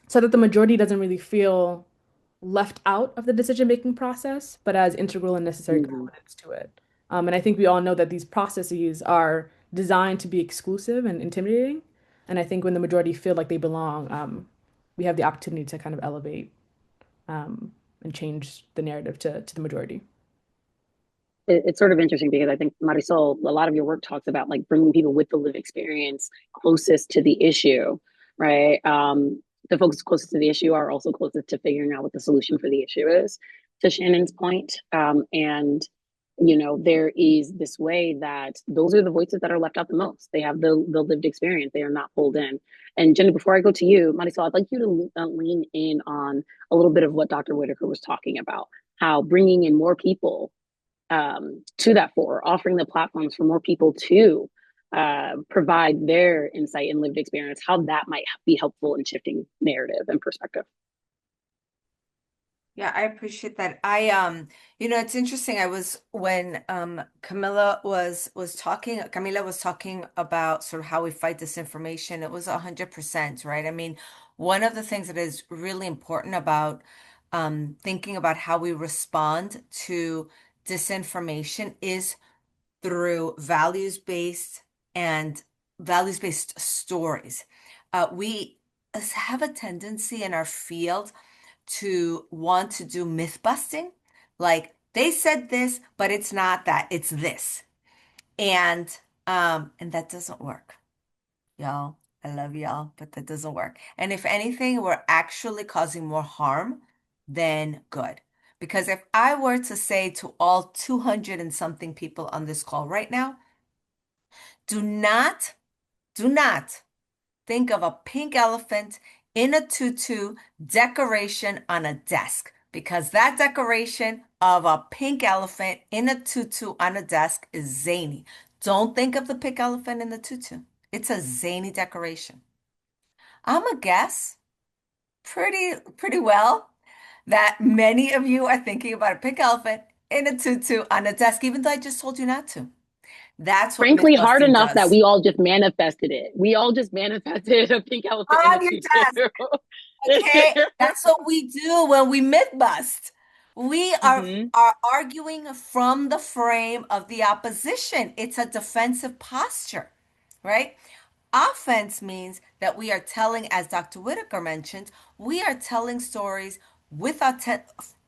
so that the majority doesn't really feel left out of the decision-making process, but as integral and necessary Mhm. components to it. And I think we all know that these processes are designed to be exclusive and intimidating. And I think when the majority feel like they belong, we have the opportunity to kind of elevate and change the narrative to the majority. It's sort of interesting because I think Marisol, a lot of your work talks about like bringing people with the lived experience closest to the issue, right? The folks closest to the issue are also closest to figuring out what the solution for the issue is. To Shannon's point, and there is this way that those are the voices that are left out the most. They have the lived experience. They are not pulled in. And Jenny, before I go to you, Marisol, I'd like you to lean in on a little bit of what Dr. Whitaker was talking about, how bringing in more people to that fore, offering the platforms for more people to provide their insight and lived experience, how that might be helpful in shifting narrative and perspective. Yeah, I appreciate that. It's interesting. I was when Camila was talking about sort of how we fight disinformation. It was 100%, right? I mean, one of the things that is really important about thinking about how we respond to disinformation is through and values-based stories. We have a tendency in our field to want to do myth busting. Like they said this, but it's not that, it's this. And that doesn't work. Y'all, I love y'all, but that doesn't work. And if anything, we're actually causing more harm than good. Because if I were to say to all 200 and something people on this call right now, do not, do not think of a pink elephant in a tutu decoration on a desk because that decoration of a pink elephant in a tutu on a desk is zany. Don't think of the pink elephant in the tutu. It's a zany decoration. I'm a guess pretty well that many of you are thinking about a pink elephant in a tutu on a desk, even though I just told you not to. That's what myth Frankly, hard busting enough that does. we all just manifested it. We all just manifested a pink elephant in a On your tutu. desk. Okay, that's what we do when we myth bust. We are Mm-hmm. are arguing from the frame of the opposition. It's a defensive posture, right? Offense means that we are telling, as Dr. Whitaker mentioned, we are telling stories with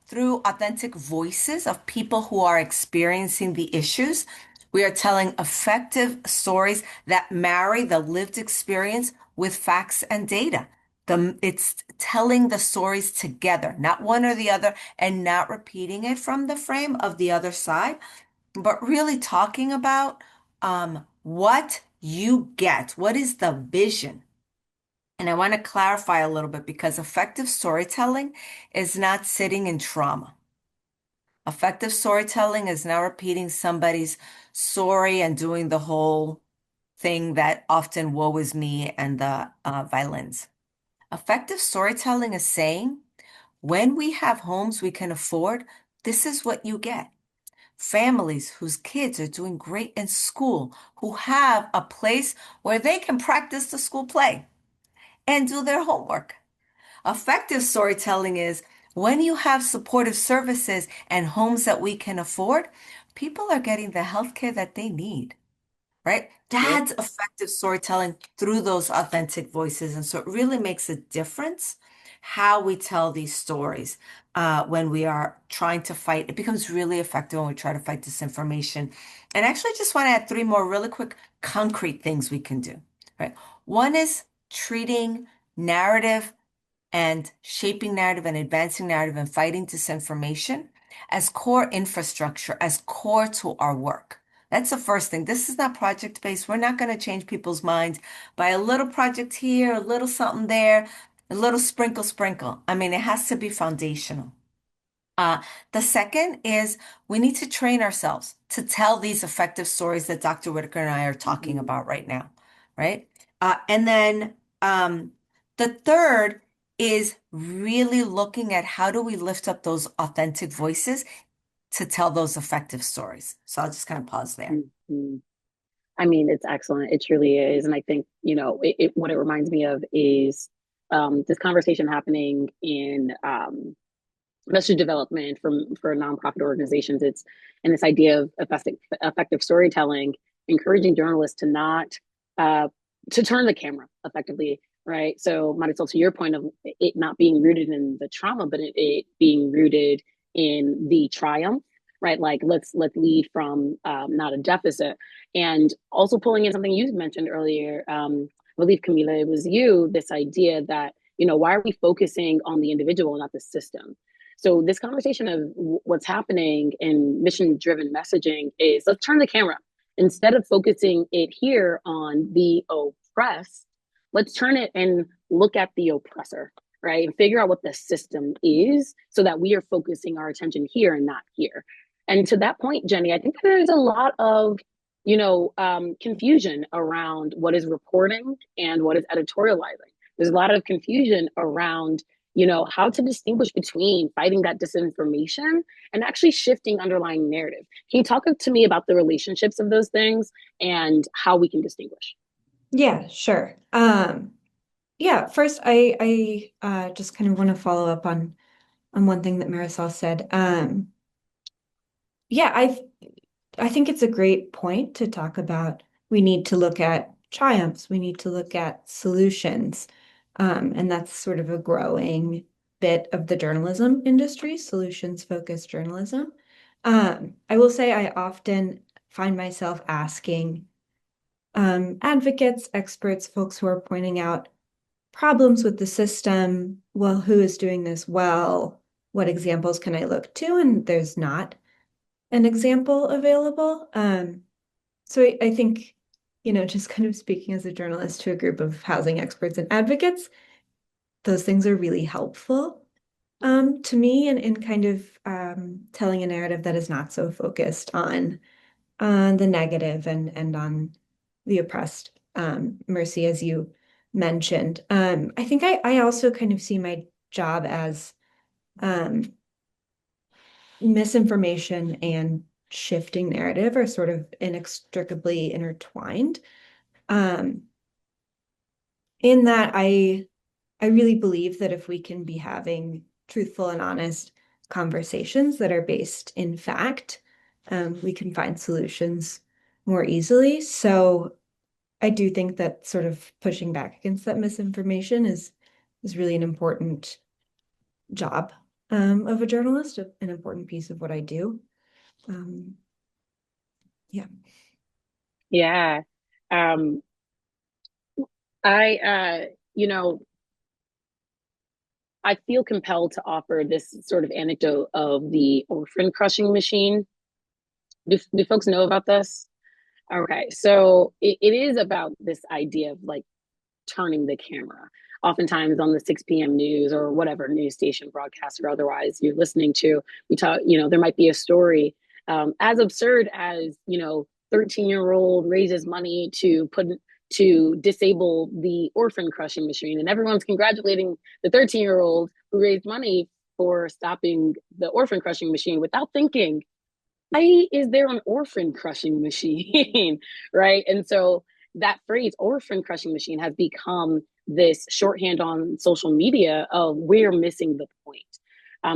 through authentic voices of people who are experiencing the issues. We are telling effective stories that marry the lived experience with facts and data. It's telling the stories together, not one or the other, and not repeating it from the frame of the other side, but really talking about what you get. What is the vision? And I want to clarify a little bit because effective storytelling is not sitting in trauma. Effective storytelling is not repeating somebody's story and doing the whole thing that often woe is me and the violence. Effective storytelling is saying, when we have homes we can afford, this is what you get. Families whose kids are doing great in school, who have a place where they can practice the school play and do their homework. Effective storytelling is When you have supportive services and homes that we can afford, people are getting the healthcare that they need, right? Yep. That's effective storytelling through those authentic voices. And so it really makes a difference how we tell these stories when we are trying to fight. It becomes really effective when we try to fight disinformation. And actually, I just want to add three more really quick, concrete things we can do, right? One is treating narrative and shaping narrative and advancing narrative and fighting disinformation as core infrastructure, as core to our work. That's the first thing. This is not project based. We're not going to change people's minds by a little project here, a little something there, a little sprinkle, sprinkle. I mean, it has to be foundational. The second is we need to train ourselves to tell these effective stories that Dr. Whitaker and I are talking about right now, right? And then the third is really looking at how do we lift up those authentic voices to tell those effective stories. So I'll just kind of pause there. Mhm. I mean, it's excellent. It truly is. And I think, what it reminds me of is this conversation happening in message development for nonprofit organizations. It's and this idea of effective storytelling, encouraging journalists to not to turn the camera effectively, right? So, Marisol, to your point of it not being rooted in the trauma, but it being rooted in the triumph, right? Like let's lead from not a deficit, and also pulling in something you mentioned earlier. I believe Camila, it was you. This idea that why are we focusing on the individual, not the system? So this conversation of what's happening in mission-driven messaging is let's turn the camera. Instead of focusing it here on the oppressed, let's turn it and look at the oppressor, right? And figure out what the system is so that we are focusing our attention here and not here. And to that point, Jenny, I think there's a lot of confusion around what is reporting and what is editorializing. There's a lot of confusion around how to distinguish between fighting that disinformation and actually shifting underlying narrative. Can you talk to me about the relationships of those things and how we can distinguish? Yeah, sure. Yeah, first I just kind of want to follow up on one thing that Marisol said. Yeah, I think it's a great point to talk about. We need to look at triumphs. We need to look at solutions. And that's sort of a growing bit of the journalism industry, solutions-focused journalism. I will say I often find myself asking advocates, experts, folks who are pointing out problems with the system. Well, who is doing this well? What examples can I look to? And there's not an example available. So I think, just kind of speaking as a journalist to a group of housing experts and advocates, those things are really helpful to me in kind of telling a narrative that is not so focused on the negative and on the oppressed. Mercy, as you mentioned. I think I also kind of see my job as misinformation and shifting narrative are sort of inextricably intertwined. In that I really believe that if we can be having truthful and honest conversations that are based in fact, we can find solutions more easily. So I do think that sort of pushing back against that misinformation is really an important job of a journalist, an important piece of what I do. Yeah. Yeah. Um, I feel compelled to offer this sort of anecdote of the orphan crushing machine. Do folks know about this? Okay, so it is about this idea of like turning the camera. Oftentimes on the 6 p.m. news or whatever news station broadcast or otherwise you're listening to, we talk, there might be a story as absurd as, 13-year-old raises money to disable the orphan crushing machine. And everyone's congratulating the 13-year-old who raised money for stopping the orphan crushing machine without thinking, why is there an orphan crushing machine? Right. And so that phrase orphan crushing machine has become this shorthand on social media of we're missing the point.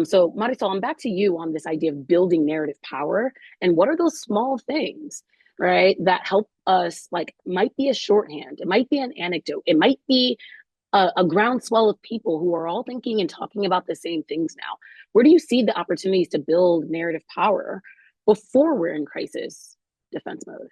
So Marisol, I'm back to you on this idea of building narrative power. And what are those small things, right, that help us, like, might be a shorthand, it might be an anecdote, it might be a groundswell of people who are all thinking and talking about the same things now. Where do you see the opportunities to build narrative power before we're in crisis defense mode?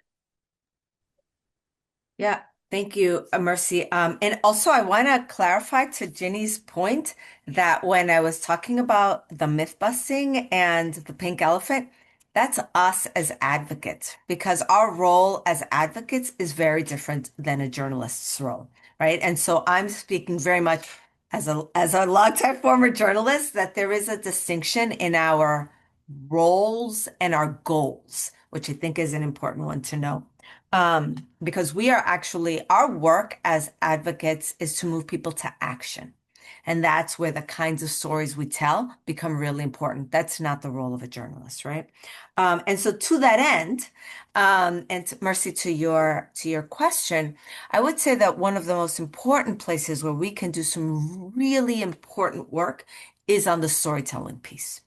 Yeah, thank you, Mercy. And also, I want to clarify to Ginny's point that when I was talking about the myth busting and the pink elephant, that's us as advocates, because our role as advocates is very different than a journalist's role, right? And so I'm speaking very much as a longtime former journalist, that there is a distinction in our roles and our goals, which I think is an important one to know. Because we are actually, our work as advocates is to move people to action. And that's where the kinds of stories we tell become really important. That's not the role of a journalist, right? And so to that end, Mercy, to your question, I would say that one of the most important places where we can do some really important work is on the storytelling piece.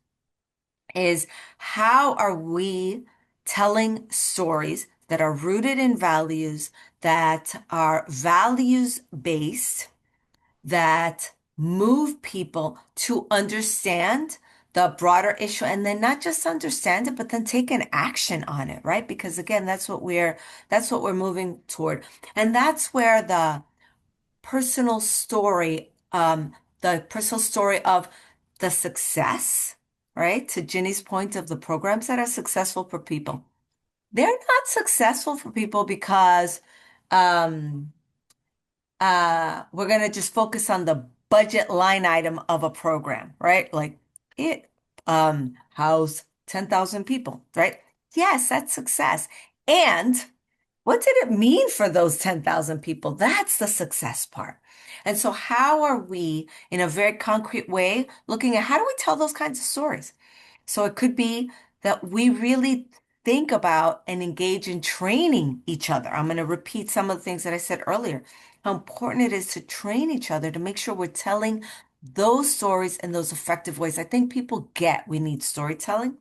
Is how are we telling stories that are rooted in values, that are values based, that move people to understand the broader issue, and then not just understand it, but then take an action on it, right? Because again, that's what we're moving toward. And that's where personal story, the personal story of the success, right? To Ginny's point of the programs that are successful for people. They're not successful for people because um, we're going to just focus on the budget line item of a program, right? Like it housed 10,000 people, right? Yes, that's success. And what did it mean for those 10,000 people? That's the success part. And so, how are we, in a very concrete way, looking at how do we tell those kinds of stories? So, it could be that we really think about and engage in training each other. I'm going to repeat some of the things that I said earlier. How important it is to train each other to make sure we're telling those stories in those effective ways. I think people get we need storytelling.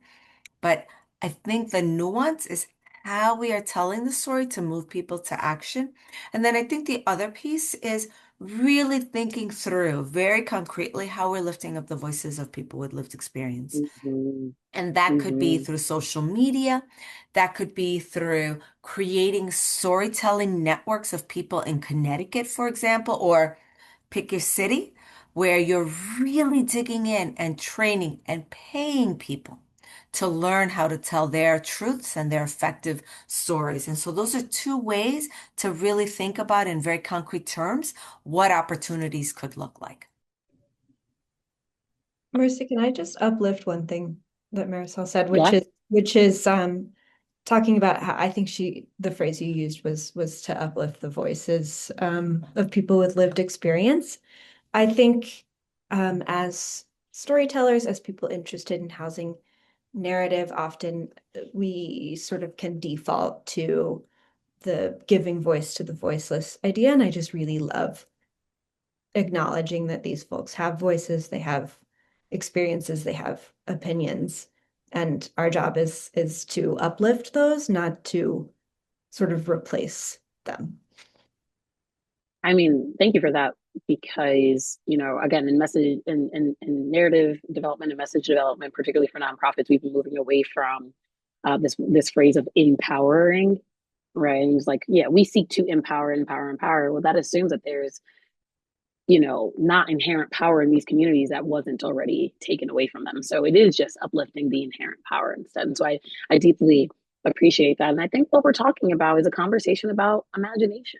But I think the nuance is how we are telling the story to move people to action. And then I think the other piece is really thinking through very concretely how we're lifting up the voices of people with lived experience. Mm-hmm. And that could be Mm-hmm. through social media. That could be through creating storytelling networks of people in Connecticut, for example, or pick your city where you're really digging in and training and paying people to learn how to tell their truths and their effective stories. And so those are two ways to really think about in very concrete terms what opportunities could look like. Marissa, can I just uplift one thing that Marisol said, Yeah. which is talking about how I think the phrase you used was to uplift the voices of people with lived experience. I think as storytellers, as people interested in housing narrative, often we sort of can default to the giving voice to the voiceless idea. And I just really love acknowledging that these folks have voices, they have experiences, they have opinions. And our job is to uplift those, not to sort of replace them. I mean, thank you for that, because, again, in message in narrative development and message development, particularly for nonprofits, we've been moving away from this phrase of empowering, right? And it's like, yeah, we seek to empower. Well, that assumes that there's, not inherent power in these communities that wasn't already taken away from them. So it is just uplifting the inherent power instead. And so I deeply appreciate that. And I think what we're talking about is a conversation about imagination,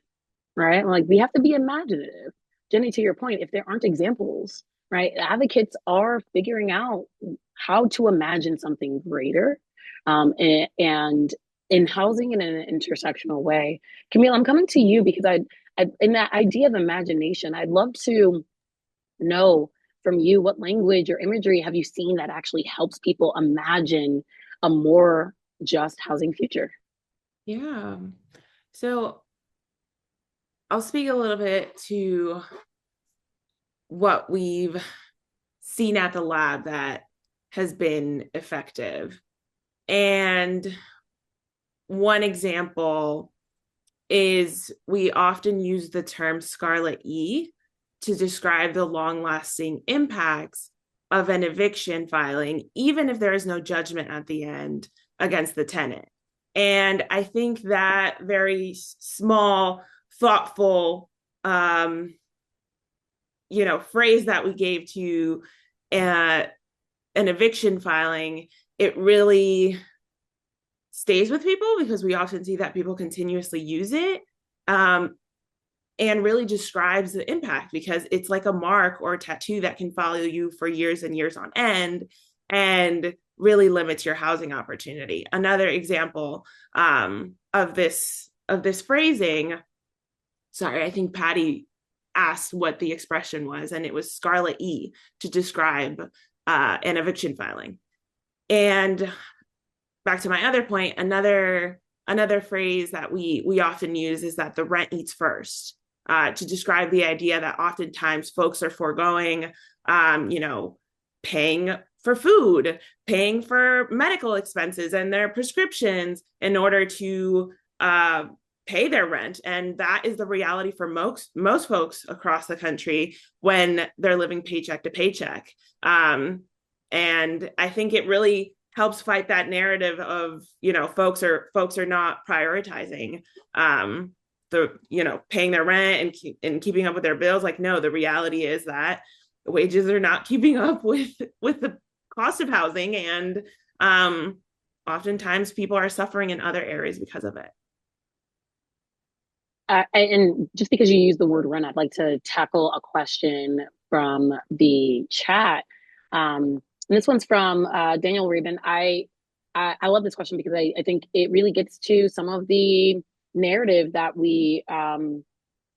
right? Like, we have to be imaginative. Jenny, to your point, if there aren't examples, right, advocates are figuring out how to imagine something greater, and in housing in an intersectional way. Camille, I'm coming to you because in that idea of imagination, I'd love to know from you, what language or imagery have you seen that actually helps people imagine a more just housing future? Yeah. So I'll speak a little bit to what we've seen at the lab that has been effective. And one example is we often use the term Scarlet E to describe the long-lasting impacts of an eviction filing, even if there is no judgment at the end against the tenant. And I think that very small, thoughtful, phrase that we gave to an eviction filing, it really stays with people because we often see that people continuously use it, and really describes the impact, because it's like a mark or a tattoo that can follow you for years and years on end and really limits your housing opportunity. Another example of this phrasing, sorry, I think Patty asked what the expression was, and it was Scarlet E to describe an eviction filing. And back to my other point, another phrase that we often use is that the rent eats first, to describe the idea that oftentimes folks are foregoing, paying for food, paying for medical expenses and their prescriptions in order to pay their rent. And that is the reality for most folks across the country when they're living paycheck to paycheck. And I think it really helps fight that narrative of, folks are not prioritizing paying their rent and keeping up with their bills. Like, no, the reality is that wages are not keeping up with the cost of housing, and oftentimes people are suffering in other areas because of it. And just because you use the word rent, I'd like to tackle a question from the chat. And this one's from Daniel Reben. I love this question because I think it really gets to some of the narrative that we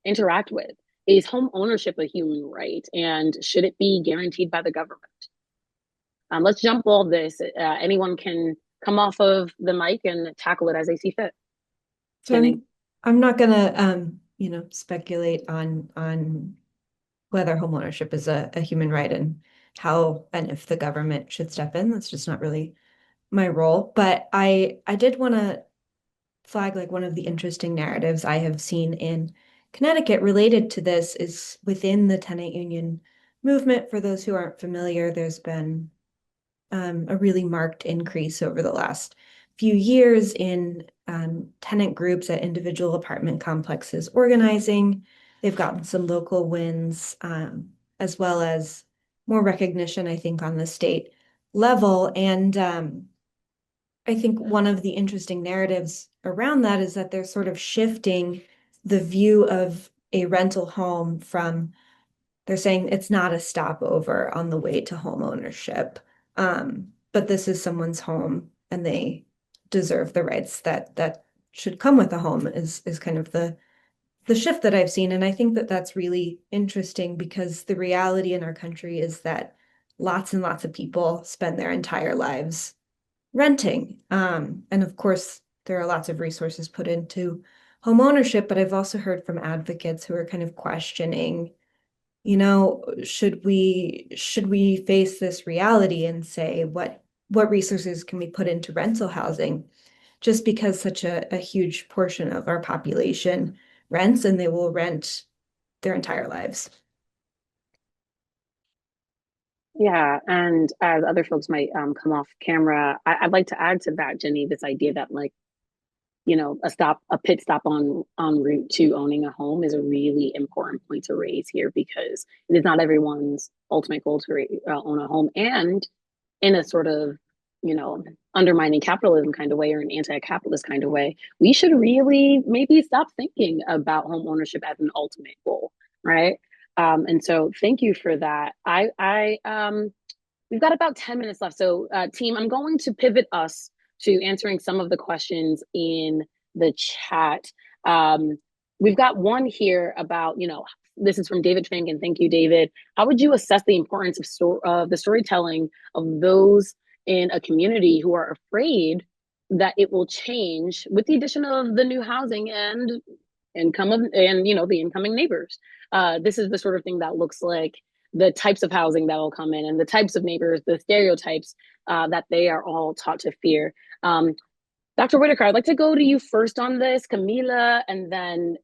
interact with. Is home ownership a human right, and should it be guaranteed by the government? Let's jump all this. Anyone can come off of the mic and tackle it as they see fit. So I'm not gonna speculate on whether homeownership is a human right and how and if the government should step in. That's just not really my role. But I did want to flag, like, one of the interesting narratives I have seen in Connecticut related to this is within the tenant union movement. For those who aren't familiar, there's been a really marked increase over the last few years in tenant groups at individual apartment complexes organizing. They've gotten some local wins, as well as more recognition, I think, on the state level. And I think one of the interesting narratives around that is that they're sort of shifting the view of a rental home from, they're saying it's not a stopover on the way to home ownership. But this is someone's home and they deserve the rights that should come with a home is kind of the shift that I've seen. And I think that that's really interesting because the reality in our country is that lots and lots of people spend their entire lives renting. And of course, there are lots of resources put into home ownership, but I've also heard from advocates who are kind of questioning, should we face this reality and say what resources can we put into rental housing, just because such a huge portion of our population rents and they will rent their entire lives. Yeah, and as other folks might come off camera, I'd like to add to that, Jenny, this idea that, like, a pit stop on route to owning a home is a really important point to raise here, because it is not everyone's ultimate goal to own a home. And in a sort of, undermining capitalism kind of way, or an anti-capitalist kind of way, we should really maybe stop thinking about home ownership as an ultimate goal, right? And so thank you for that. We've got about 10 minutes left. So team, I'm going to pivot us to answering some of the questions in the chat. We've got one here about, this is from David Fink, and thank you, David. How would you assess the importance of the storytelling of those in a community who are afraid that it will change with the addition of the new housing and the incoming neighbors? This is the sort of thing that looks like the types of housing that will come in and the types of neighbors, the stereotypes that they are all taught to fear. Dr. Whitaker, I'd like to go to you first on this, Camila, and then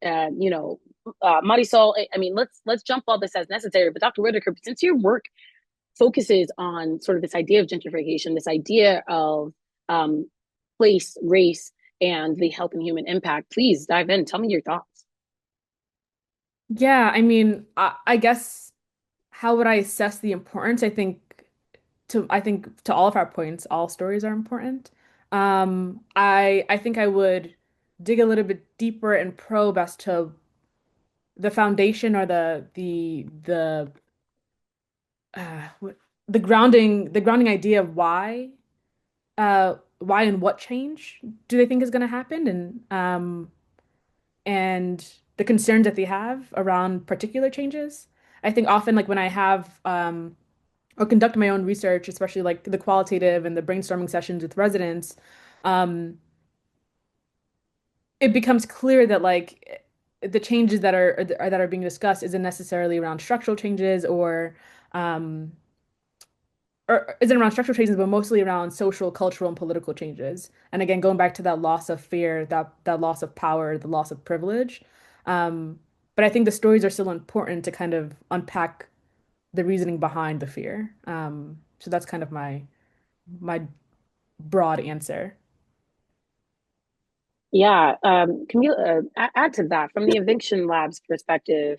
Marisol. I mean, let's jump all this as necessary. But Dr. Whitaker, since your work focuses on sort of this idea of gentrification, this idea of place, race, and the health and human impact, please dive in. Tell me your thoughts. Yeah, I mean, I guess how would I assess the importance? I think to all of our points, all stories are important. I think I would dig a little bit deeper and probe as to the foundation or the grounding idea of why and what change do they think is going to happen, and the concerns that they have around particular changes. I think often, like when I have or conduct my own research, especially like the qualitative and the brainstorming sessions with residents, um, it becomes clear that like the changes that are being discussed isn't necessarily around structural changes um, or isn't around structural changes, but mostly around social, cultural, and political changes. And again, going back to that loss of fear, that loss of power, the loss of privilege. Um, but I think the stories are still important to kind of unpack the reasoning behind the fear. So that's kind of my broad answer. Yeah, Camila, add to that from the Eviction Lab's perspective,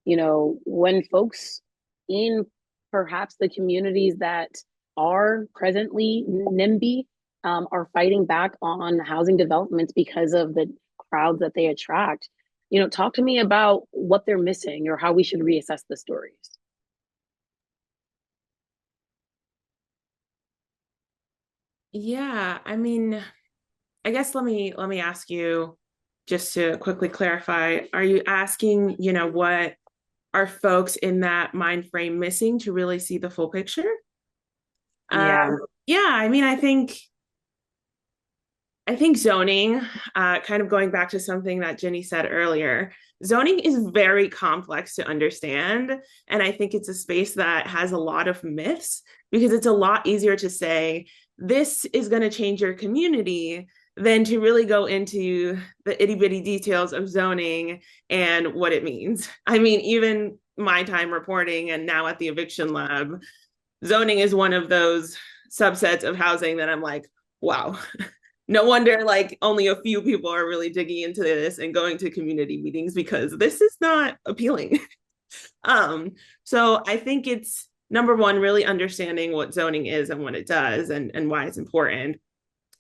when folks in perhaps the communities that are presently NIMBY are fighting back on housing developments because of the crowds that they attract, talk to me about what they're missing or how we should reassess the stories. Yeah, I mean, I guess let me ask you just to quickly clarify, are you asking, what are folks in that mind frame missing to really see the full picture? Yeah. Yeah, I mean, I think zoning, kind of going back to something that Jenny said earlier, zoning is very complex to understand. And I think it's a space that has a lot of myths because it's a lot easier to say, this is going to change your community than to really go into the itty bitty details of zoning and what it means. I mean, even my time reporting and now at the Eviction Lab, zoning is one of those subsets of housing that I'm like, wow, no wonder like only a few people are really digging into this and going to community meetings because this is not appealing. So I think it's number one, really understanding what zoning is and what it does and why it's important.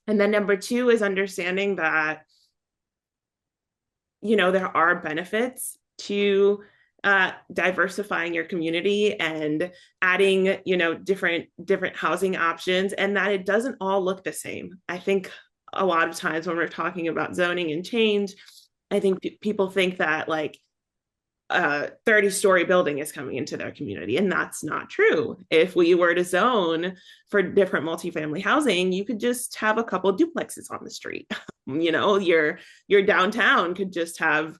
And then number two is understanding that, there are benefits to diversifying your community and adding, different housing options, and that it doesn't all look the same. I think a lot of times when we're talking about zoning and change, I think people think that like a 30-story building is coming into their community, and that's not true. If we were to zone for different multifamily housing, you could just have a couple duplexes on the street. Your downtown could just have,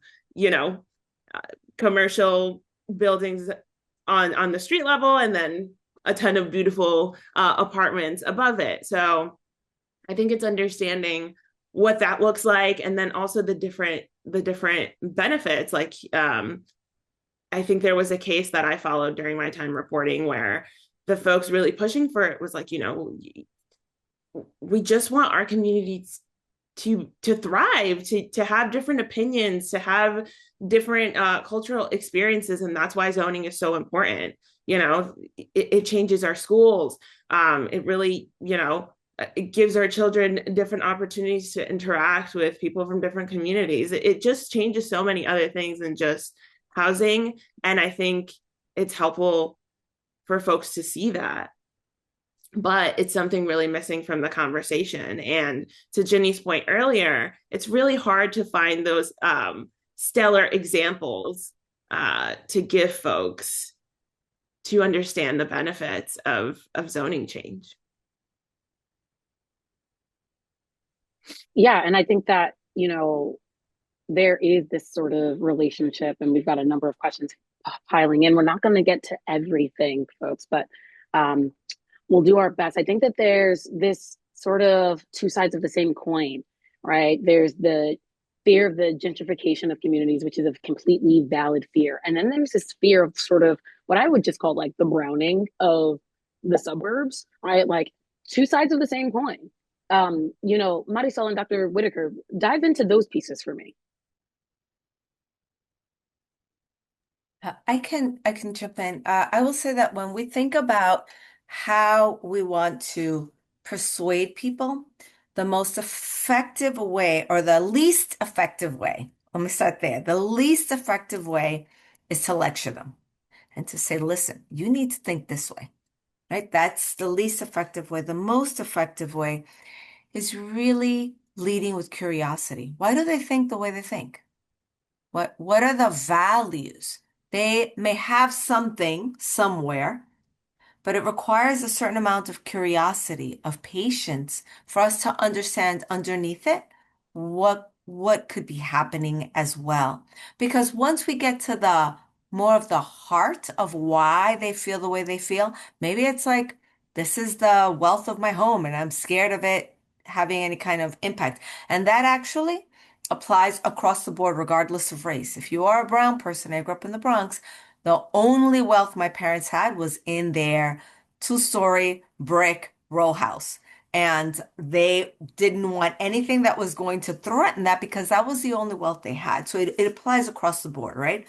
commercial buildings on the street level and then a ton of beautiful apartments above it. So I think it's understanding what that looks like, and then also the different benefits. Like I think there was a case that I followed during my time reporting where the folks really pushing for it was like, we just want our communities to thrive, to have different opinions, to have different cultural experiences, and that's why zoning is so important. It changes our schools. It really, it gives our children different opportunities to interact with people from different communities. It just changes so many other things than just housing, and I think it's helpful for folks to see that. But it's something really missing from the conversation. And to Jenny's point earlier, it's really hard to find those stellar examples to give folks to understand the benefits of zoning change. Yeah, and I think that, there is this sort of relationship, and we've got a number of questions piling in. We're not going to get to everything, folks, but um, we'll do our best. I think that there's this sort of two sides of the same coin, right? There's the fear of the gentrification of communities, which is a completely valid fear. And then there's this fear of sort of what I would just call like the browning of the suburbs, right? Like two sides of the same coin. Marisol and Dr. Whitaker, dive into those pieces for me. I can jump in. I will say that when we think about how we want to persuade people, the most effective way or the least effective way, let me start there. The least effective way is to lecture them and to say, listen, you need to think this way, right? That's the least effective way. The most effective way is really leading with curiosity. Why do they think the way they think? What are the values? They may have something somewhere, but it requires a certain amount of curiosity, of patience for us to understand underneath it what could be happening as well. Because once we get to the more of the heart of why they feel the way they feel, maybe it's like, this is the wealth of my home and I'm scared of it having any kind of impact. And that actually applies across the board, regardless of race. If you are a brown person, I grew up in the Bronx, the only wealth my parents had was in their two-story brick row house. And they didn't want anything that was going to threaten that because that was the only wealth they had. So it applies across the board, right?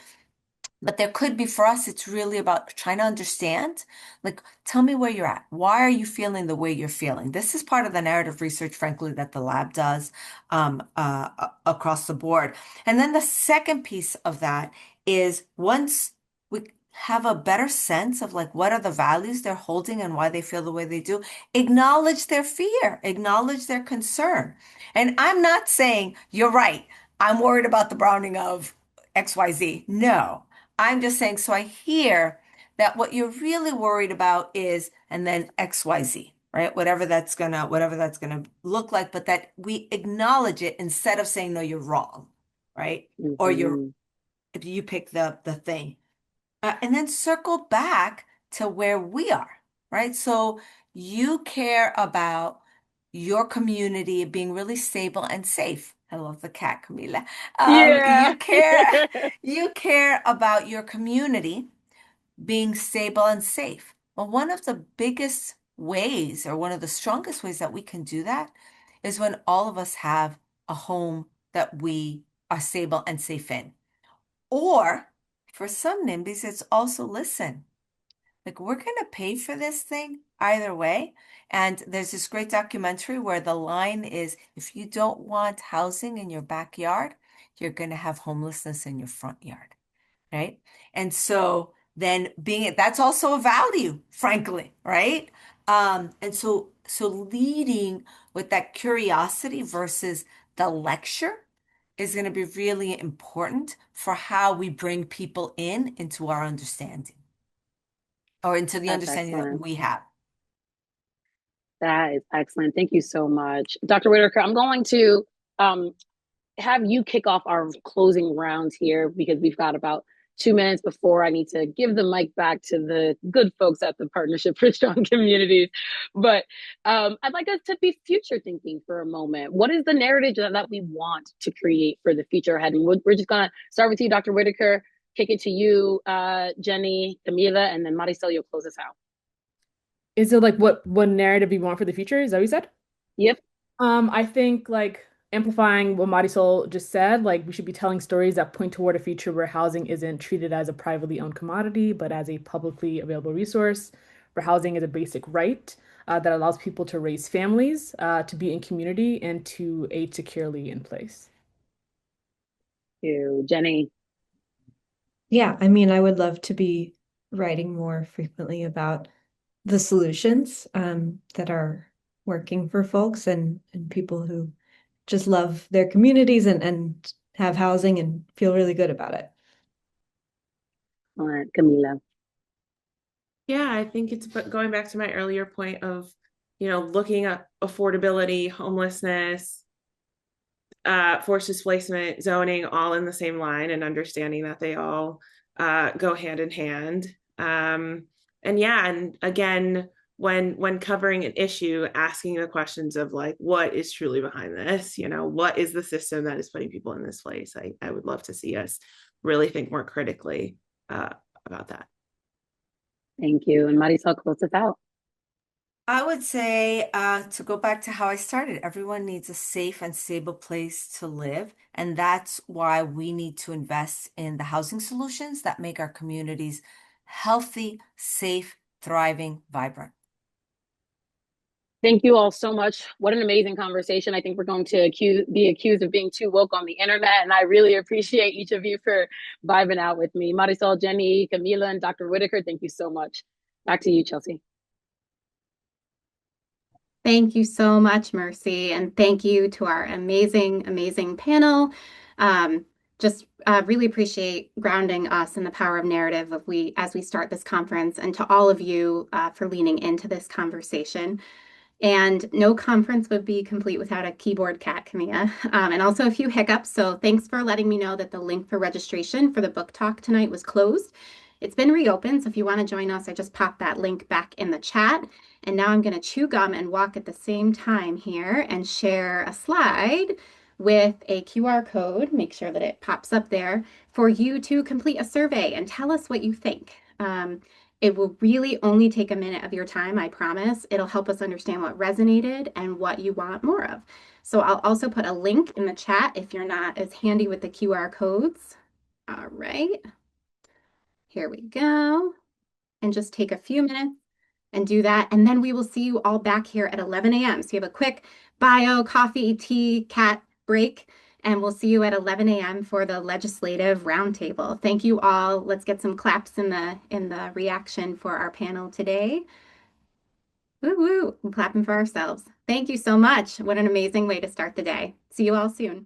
But there could be for us, it's really about trying to understand, like, tell me where you're at. Why are you feeling the way you're feeling? This is part of the narrative research, frankly, that the lab does across the board. And then the second piece of that is once we have a better sense of like what are the values they're holding and why they feel the way they do, acknowledge their fear, acknowledge their concern. And I'm not saying you're right. I'm worried about the browning of XYZ. No. I'm just saying, so I hear that what you're really worried about is, and then XYZ, right? Whatever that's gonna look like, but that we acknowledge it instead of saying, no, you're wrong, right? Or Mm-hmm. if you pick the thing. And then circle back to where we are, right? So you care about your community being really stable and safe. I love the cat, Camila. Yeah. You care about your community being stable and safe. Well, one of the biggest ways, or one of the strongest ways that we can do that is when all of us have a home that we are stable and safe in. Or for some NIMBYs, it's also listen, like we're going to pay for this thing either way. And there's this great documentary where the line is, if you don't want housing in your backyard, you're going to have homelessness in your front yard, right? And so then that's also a value, frankly, right? And so leading with that curiosity versus the lecture is going to be really important for how we bring people into our understanding or into the That's understanding that excellent. we have. That is excellent. Thank you so much. Dr. Whitaker, I'm going to um, have you kick off our closing rounds here because we've got about 2 minutes before I need to give the mic back to the good folks at the Partnership for Strong Communities. But I'd like us to be future thinking for a moment. What is the narrative that we want to create for the future ahead? And we're just going to start with you, Dr. Whitaker, kick it to you, Jenny, Camila, and then Marisol, you'll close us out. Is it like what narrative you want for the future? Is that what you said? Yep. I think like amplifying what Marisol just said, like we should be telling stories that point toward a future where housing isn't treated as a privately owned commodity, but as a publicly available resource, where housing is a basic right that allows people to raise families, to be in community, and to age securely in place. You, Jenny. Yeah, I mean, I would love to be writing more frequently about the solutions that are working for folks and people who just love their communities and have housing and feel really good about it. All right, Camila. Yeah, I think it's going back to my earlier point of, looking at affordability, homelessness, forced displacement, zoning, all in the same line and understanding that they all go hand in hand. And yeah, and again, when covering an issue, asking the questions of like, what is truly behind this? What is the system that is putting people in this place? I would love to see us really think more critically about that. Thank you. And Marisol, close us out. I would say to go back to how I started, everyone needs a safe and stable place to live. And that's why we need to invest in the housing solutions that make our communities healthy, safe, thriving, vibrant. Thank you all so much. What an amazing conversation. I think we're going to be accused of being too woke on the internet. And I really appreciate each of you for vibing out with me. Marisol, Jenny, Camila, and Dr. Whitaker, thank you so much. Back to you, Chelsea. Thank you so much, Mercy, and thank you to our amazing, amazing panel. Just really appreciate grounding us in the power of narrative as we start this conference, and to all of you for leaning into this conversation. And no conference would be complete without a keyboard cat, Camilla, and also a few hiccups. So thanks for letting me know that the link for registration for the book talk tonight was closed. It's been reopened, so if you want to join us, I just popped that link back in the chat. And now I'm going to chew gum and walk at the same time here and share a slide with a QR code. Make sure that it pops up there for you to complete a survey and tell us what you think. It will really only take a minute of your time, I promise. It'll help us understand what resonated and what you want more of. So I'll also put a link in the chat if you're not as handy with the QR codes. All right. Here we go. And just take a few minutes and do that. And then we will see you all back here at 11 a.m. So you have a quick bio, coffee, tea, cat break, and we'll see you at 11 a.m. for the legislative roundtable. Thank you all. Let's get some claps in the reaction for our panel today. Woo woo, I'm clapping for ourselves. Thank you so much. What an amazing way to start the day. See you all soon.